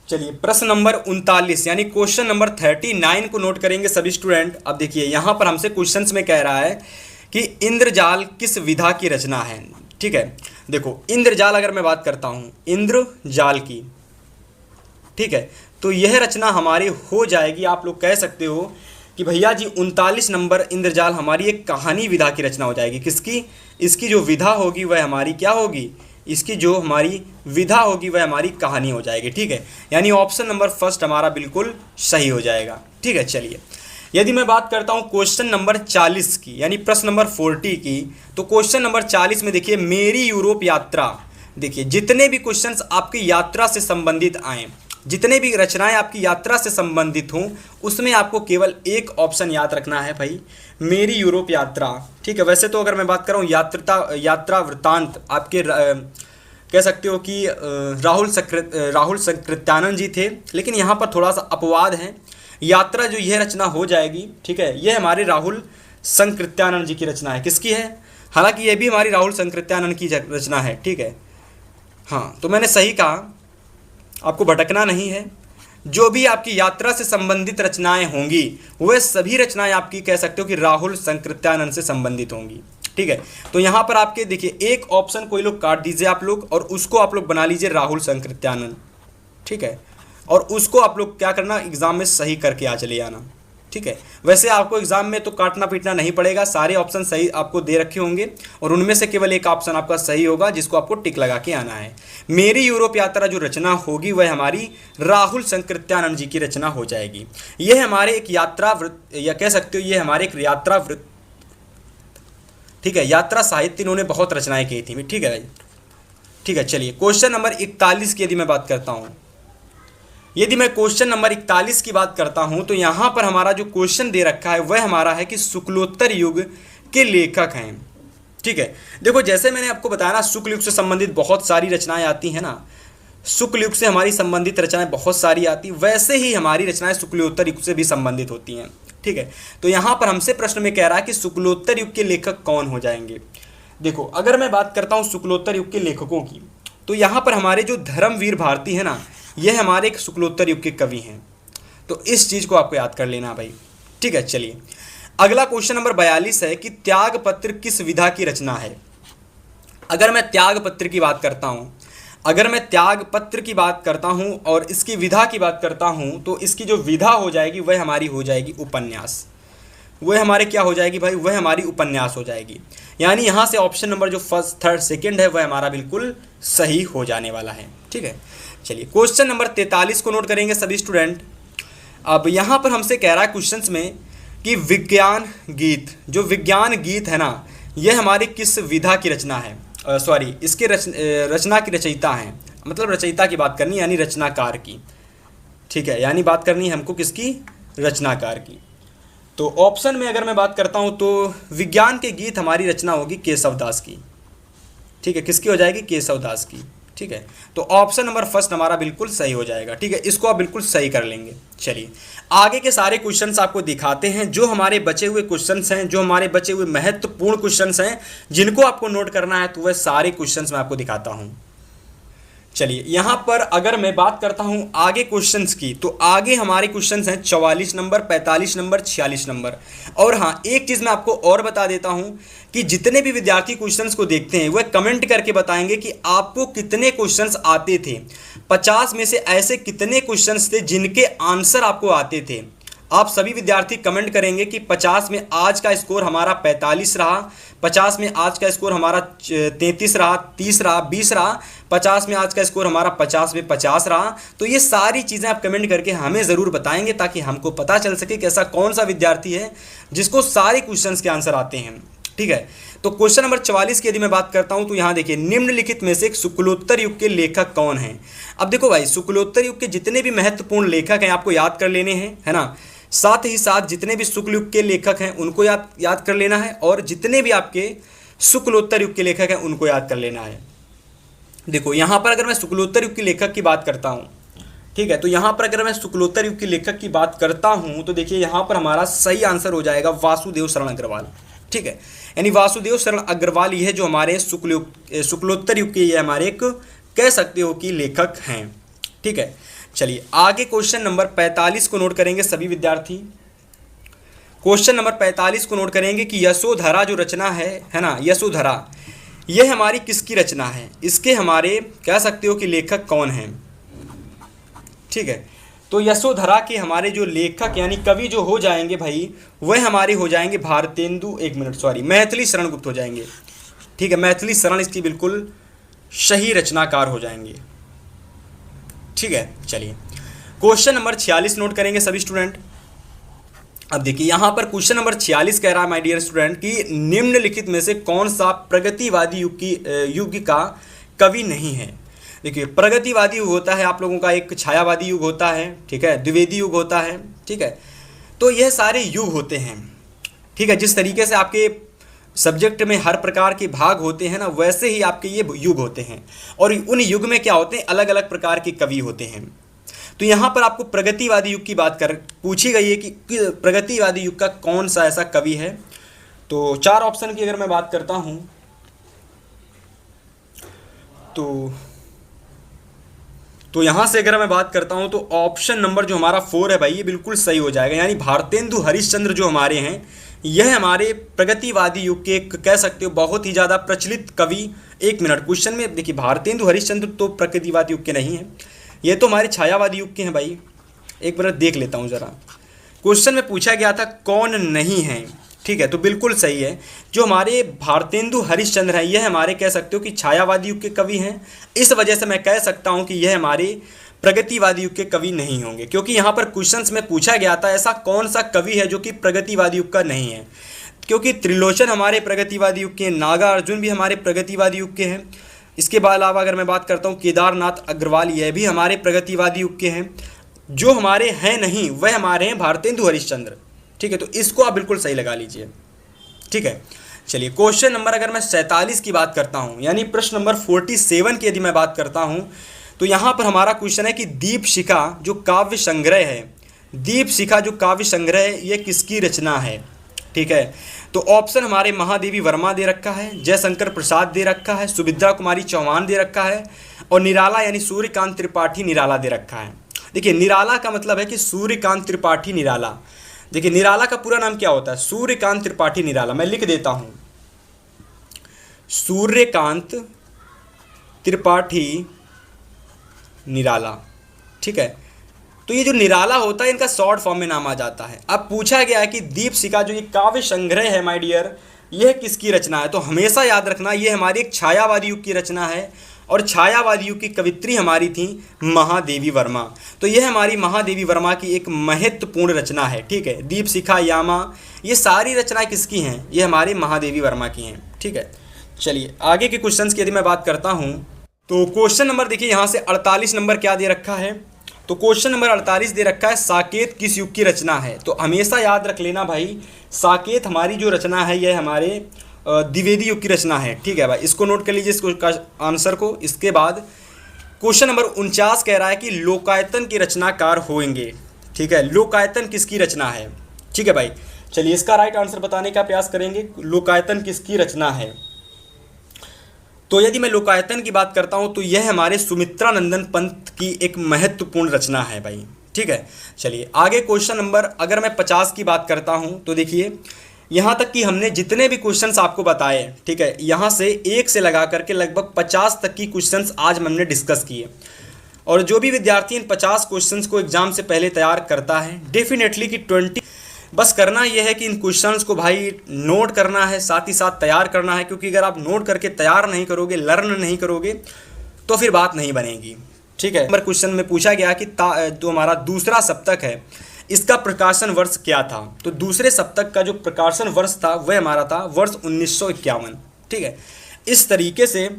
चलिए प्रश्न नंबर 39 यानी क्वेश्चन नंबर 39 को नोट करेंगे सभी स्टूडेंट। अब देखिए यहाँ पर हमसे क्वेश्चंस में कह रहा है कि इंद्रजाल किस विधा की रचना है, ठीक है। देखो इंद्रजाल अगर मैं बात करता हूँ इंद्रजाल की, ठीक है, तो यह रचना हमारी हो जाएगी। आप लोग कह सकते हो कि भैया जी 39 नंबर इंद्रजाल हमारी एक कहानी विधा की रचना हो जाएगी। किसकी? इसकी जो विधा होगी वह हमारी क्या होगी? इसकी जो हमारी विधा होगी वह हमारी कहानी हो जाएगी, ठीक है। यानी ऑप्शन नंबर फर्स्ट हमारा बिल्कुल सही हो जाएगा, ठीक है। चलिए यदि मैं बात करता हूं क्वेश्चन नंबर 40 की यानी प्रश्न नंबर 40 की, तो क्वेश्चन नंबर 40 में देखिए मेरी यूरोप यात्रा। देखिए जितने भी क्वेश्चंस आपकी यात्रा से संबंधित आए, जितने भी रचनाएं आपकी यात्रा से संबंधित हों, उसमें आपको केवल एक ऑप्शन याद रखना है भाई, मेरी यूरोप यात्रा, ठीक है। वैसे तो अगर मैं बात कर रहा हूँ यात्रा वृत्तांत आपके कह सकते हो कि राहुल संकृत्यानंद जी थे, लेकिन यहाँ पर थोड़ा सा अपवाद है। यात्रा जो यह रचना हो जाएगी, ठीक है, यह हमारे राहुल संकृत्यानंद जी की रचना है। किसकी है? हालांकि ये भी हमारी राहुल संकृत्यानंद की रचना है, ठीक है। हाँ, तो मैंने सही कहा, आपको भटकना नहीं है। जो भी आपकी यात्रा से संबंधित रचनाएं होंगी वह सभी रचनाएं आपकी कह सकते हो कि राहुल संकृत्यानंद से संबंधित होंगी, ठीक है। तो यहाँ पर आपके देखिए एक ऑप्शन कोई लोग काट दीजिए आप लोग, और उसको आप लोग बना लीजिए राहुल संकृत्यानंद, ठीक है। और उसको आप लोग क्या करना, एग्जाम में सही करके आ चले आना, ठीक है। वैसे आपको एग्जाम में तो काटना पीटना नहीं पड़ेगा, सारे ऑप्शन सही आपको दे रखे होंगे और उनमें से केवल एक ऑप्शन आपका सही होगा जिसको आपको टिक लगा के आना है। मेरी यूरोप यात्रा जो रचना होगी वह हमारी राहुल संकृत्यानंद जी की रचना हो जाएगी। यह हमारे एक यात्रा वृत्त, या कह सकते हो ये हमारे एक यात्रा वृत्त, ठीक है, यात्रा साहित्य इन्होंने बहुत रचनाएं की थी, ठीक है भाई, ठीक है। चलिए क्वेश्चन नंबर 41 की यदि मैं बात करता हूँ, यदि मैं क्वेश्चन नंबर 41 की बात करता हूं तो यहां पर हमारा जो क्वेश्चन दे रखा है वह हमारा है कि शुक्लोत्तर युग के लेखक हैं, ठीक है। देखो जैसे मैंने आपको बताया ना, शुक्ल युग से संबंधित बहुत सारी रचनाएं आती हैं ना, शुक्ल युग से हमारी संबंधित रचनाएं बहुत सारी आती, वैसे ही हमारी रचनाएं शुक्लोत्तर युग से भी संबंधित होती हैं, ठीक है। तो यहां पर हमसे प्रश्न में कह रहा है कि शुक्लोत्तर युग के लेखक कौन हो जाएंगे। देखो अगर मैं बात करता हूं शुक्लोत्तर युग के लेखकों की, तो यहां पर हमारे जो धर्मवीर भारती है ना, यह हमारे एक शुक्लोत्तर युग के कवि हैं। तो इस चीज को आपको याद कर लेना भाई, ठीक है। चलिए अगला क्वेश्चन नंबर 42 है कि त्यागपत्र किस विधा की रचना है। अगर मैं त्यागपत्र की बात करता हूं, अगर मैं त्यागपत्र की बात करता हूं और इसकी विधा की बात करता हूं, तो इसकी जो विधा हो जाएगी वह हमारी हो जाएगी उपन्यास। वह हमारे क्या हो जाएगी भाई, वह हमारी उपन्यास हो जाएगी। यानी यहां से ऑप्शन नंबर जो फर्स्ट थर्ड सेकंड है वह हमारा बिल्कुल सही हो जाने वाला है, ठीक है। चलिए क्वेश्चन नंबर 43 को नोट करेंगे सभी स्टूडेंट। अब यहाँ पर हमसे कह रहा है क्वेश्चंस में कि विज्ञान गीत, जो विज्ञान गीत है ना, यह हमारी किस विधा की रचना है, सॉरी इसके रचना की रचयिता हैं, मतलब रचयिता की बात करनी यानी रचनाकार की, ठीक है। यानी बात करनी है हमको किसकी, रचनाकार की। तो ऑप्शन में अगर मैं बात करता हूँ तो विज्ञान के गीत हमारी रचना होगी केशवदास की, ठीक है। किसकी हो जाएगी, केशवदास की, ठीक है। तो ऑप्शन नंबर फर्स्ट हमारा बिल्कुल सही हो जाएगा, ठीक है। इसको आप बिल्कुल सही कर लेंगे। चलिए आगे के सारे क्वेश्चंस आपको दिखाते हैं, जो हमारे बचे हुए क्वेश्चंस हैं, जो हमारे बचे हुए महत्वपूर्ण क्वेश्चंस हैं जिनको आपको नोट करना है, तो वह सारे क्वेश्चंस मैं आपको दिखाता हूं। चलिए यहाँ पर अगर मैं बात करता हूँ आगे क्वेश्चंस की, तो आगे हमारे क्वेश्चंस हैं 44 नंबर, 45 नंबर, 46 नंबर। और हाँ एक चीज़ मैं आपको और बता देता हूँ कि जितने भी विद्यार्थी क्वेश्चंस को देखते हैं वह कमेंट करके बताएंगे कि आपको कितने क्वेश्चंस आते थे, 50 में से ऐसे कितने क्वेश्चंस थे जिनके आंसर आपको आते थे। आप सभी विद्यार्थी कमेंट करेंगे कि 50 में आज का स्कोर हमारा 45 रहा, 50 में आज का स्कोर हमारा 33 रहा, 30 रहा, 20 रहा, 50 में आज का स्कोर हमारा 50 में 50 रहा। तो ये सारी चीज़ें आप कमेंट करके हमें ज़रूर बताएंगे ताकि हमको पता चल सके कि ऐसा कौन सा विद्यार्थी है जिसको सारे क्वेश्चंस के आंसर आते हैं, ठीक है। तो क्वेश्चन नंबर 44 की यदि मैं बात करता हूं तो यहाँ देखिए, निम्नलिखित में से एक शुक्लोत्तर युग के लेखक कौन हैं। अब देखो भाई, शुक्लोत्तर युग के जितने भी महत्वपूर्ण लेखक हैं आपको याद कर लेने हैं, है ना। साथ ही साथ जितने भी शुक्ल युग के लेखक हैं उनको याद कर लेना है, और जितने भी आपके शुक्लोत्तर युग के लेखक हैं उनको याद कर लेना है। देखो यहाँ पर अगर मैं शुक्लोत्तर युग के लेखक की बात करता हूँ, ठीक है, तो यहाँ पर अगर मैं शुक्लोत्तर युग के लेखक की बात करता हूँ तो देखिए यहाँ पर हमारा सही आंसर हो जाएगा वासुदेव शरण अग्रवाल, ठीक है। यानी वासुदेव शरण अग्रवाल ये जो हमारे शुक्लोत्तर युग के ये हमारे एक कह सकते हो कि लेखक हैं, ठीक है। चलिए आगे क्वेश्चन नंबर 45 को नोट करेंगे सभी विद्यार्थी। क्वेश्चन नंबर 45 को नोट करेंगे कि यशोधरा जो रचना है ना, यशोधरा यह हमारी किसकी रचना है, इसके हमारे कह सकते हो कि लेखक कौन हैं, ठीक है। तो यशोधरा के हमारे जो लेखक यानी कवि जो हो जाएंगे भाई, वह हमारे हो जाएंगे भारतेंदु, मैथिली शरण गुप्त हो जाएंगे, ठीक है। मैथिली शरण इसकी बिल्कुल सही रचनाकार हो जाएंगे, ठीक है। चलिए क्वेश्चन नंबर 46 नोट करेंगे सभी स्टूडेंट। अब देखिए यहाँ पर क्वेश्चन नंबर 46 कह रहा है माय डियर स्टूडेंट कि निम्नलिखित में से कौन सा प्रगतिवादी युग का कवि नहीं है। देखिए प्रगतिवादी युग होता है आप लोगों का, एक छायावादी युग होता है, ठीक है, द्विवेदी युग होता है, ठीक है। तो यह सारे युग होते हैं, ठीक है। जिस तरीके से आपके सब्जेक्ट में हर प्रकार के भाग होते हैं ना, वैसे ही आपके ये युग होते हैं, और उन युग में क्या होते हैं, अलग अलग प्रकार के कवि होते हैं। तो यहाँ पर आपको प्रगतिवादी युग की बात पूछी गई है कि प्रगतिवादी युग का कौन सा ऐसा कवि है। तो चार ऑप्शन की अगर मैं बात करता हूँ तो यहाँ से अगर मैं बात करता हूँ तो ऑप्शन नंबर जो हमारा 4 है भाई, ये बिल्कुल सही हो जाएगा। यानी भारतेंदु हरिश्चंद्र जो हमारे हैं, यह हमारे प्रगतिवादी युग के कह सकते हो बहुत ही ज़्यादा प्रचलित कवि। एक मिनट, क्वेश्चन में देखिए, भारतेंदु हरिश्चंद्र तो प्रगतिवादी युग के नहीं हैं, ये तो हमारे छायावादी युग के हैं भाई। एक मिनट देख लेता हूँ ज़रा, क्वेश्चन में पूछा गया था कौन नहीं है, ठीक है, तो बिल्कुल सही है। जो हमारे भारतेंदु हरिश्चंद्र हैं, यह हमारे कह सकते हो कि छायावादी युग के कवि हैं। इस वजह से मैं कह सकता हूं कि यह हमारे प्रगतिवादी युग के कवि नहीं होंगे, क्योंकि यहाँ पर क्वेश्चंस में पूछा गया था ऐसा कौन सा कवि है जो कि प्रगतिवादी युग का नहीं है। क्योंकि त्रिलोचन हमारे प्रगतिवादी युग के हैं, नागार्जुन भी हमारे प्रगतिवादी युग के हैं। इसके अलावा अगर मैं बात करता हूँ केदारनाथ अग्रवाल, यह भी हमारे प्रगतिवादी युग के हैं। जो हमारे हैं नहीं वह हमारे हैं भारतेंदु हरिश्चंद्र, ठीक है, तो इसको आप बिल्कुल सही लगा लीजिए, ठीक है। चलिए क्वेश्चन नंबर अगर मैं 47 की बात करता हूं, यानी प्रश्न नंबर 47 की यदि मैं बात करता हूं, तो यहां पर हमारा क्वेश्चन है कि दीपशिखा जो काव्य संग्रह है, दीपशिखा जो काव्य संग्रह है, ये किसकी रचना है, ठीक है। तो ऑप्शन हमारे महादेवी वर्मा दे रखा है, जयशंकर प्रसाद दे रखा है, सुभद्रा कुमारी चौहान दे रखा है, और निराला यानी सूर्यकांत त्रिपाठी निराला दे रखा है। देखिए निराला का मतलब है कि सूर्यकांत त्रिपाठी निराला। देखिए निराला का पूरा नाम क्या होता है, सूर्यकांत त्रिपाठी निराला। मैं लिख देता हूं, सूर्यकांत त्रिपाठी निराला, ठीक है। तो ये जो निराला होता है इनका शॉर्ट फॉर्म में नाम आ जाता है। अब पूछा गया है कि दीपशिखा जो ये काव्य संग्रह है माय डियर, यह किसकी रचना है, तो हमेशा याद रखना ये हमारी एक छायावादी युग की रचना है, और छायावादी युग की कवित्री हमारी थी महादेवी वर्मा। तो यह हमारी महादेवी वर्मा की एक महत्वपूर्ण रचना है, ठीक है। दीपशिखा, यामा, ये सारी रचनाएं किसकी हैं, ये हमारी महादेवी वर्मा की हैं, ठीक है। चलिए आगे के क्वेश्चंस की यदि मैं बात करता हूं, तो क्वेश्चन नंबर देखिए यहाँ से 48 नंबर क्या दे रखा है, तो क्वेश्चन नंबर 48 दे रखा है साकेत किस युग की रचना है। तो हमेशा याद रख लेना भाई, साकेत हमारी जो रचना है यह हमारे द्विवेदी युग की रचना है, ठीक है भाई, इसको नोट कर लीजिए इसको आंसर को। इसके बाद क्वेश्चन नंबर 49 कह रहा है कि लोकायतन के रचनाकार होंगे, ठीक है। लोकायतन किसकी रचना है, ठीक है भाई। चलिए इसका राइट आंसर बताने का प्रयास करेंगे, लोकायतन किसकी रचना है। तो यदि मैं लोकायतन की बात करता हूं तो यह हमारे सुमित्रानंदन पंत की एक महत्वपूर्ण रचना है भाई, ठीक है। चलिए आगे क्वेश्चन नंबर अगर मैं 50 की बात करता हूं, तो देखिए यहाँ तक कि हमने जितने भी क्वेश्चंस आपको बताए, ठीक है, यहाँ से 1 से लगा करके लगभग 50 तक की क्वेश्चंस आज हमने डिस्कस किए। और जो भी विद्यार्थी इन 50 क्वेश्चंस को एग्जाम से पहले तैयार करता है, डेफिनेटली कि 20 बस करना यह है कि इन क्वेश्चंस को भाई नोट करना है, साथ ही साथ तैयार करना है। क्योंकि अगर आप नोट करके तैयार नहीं करोगे, लर्न नहीं करोगे, तो फिर बात नहीं बनेगी, ठीक है। नंबर क्वेश्चन में पूछा गया कि जो हमारा दूसरा सप्तक है इसका प्रकाशन वर्ष क्या था। तो दूसरे सप्तक का जो प्रकाशन वर्ष था वह हमारा था वर्ष 1951, ठीक है। इस तरीके से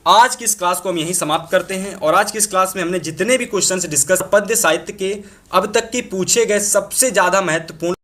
आज की इस क्लास को हम यहीं समाप्त करते हैं। और आज की इस क्लास में हमने जितने भी क्वेश्चंस डिस्कस, पद्य साहित्य के अब तक के पूछे गए सबसे ज़्यादा महत्वपूर्ण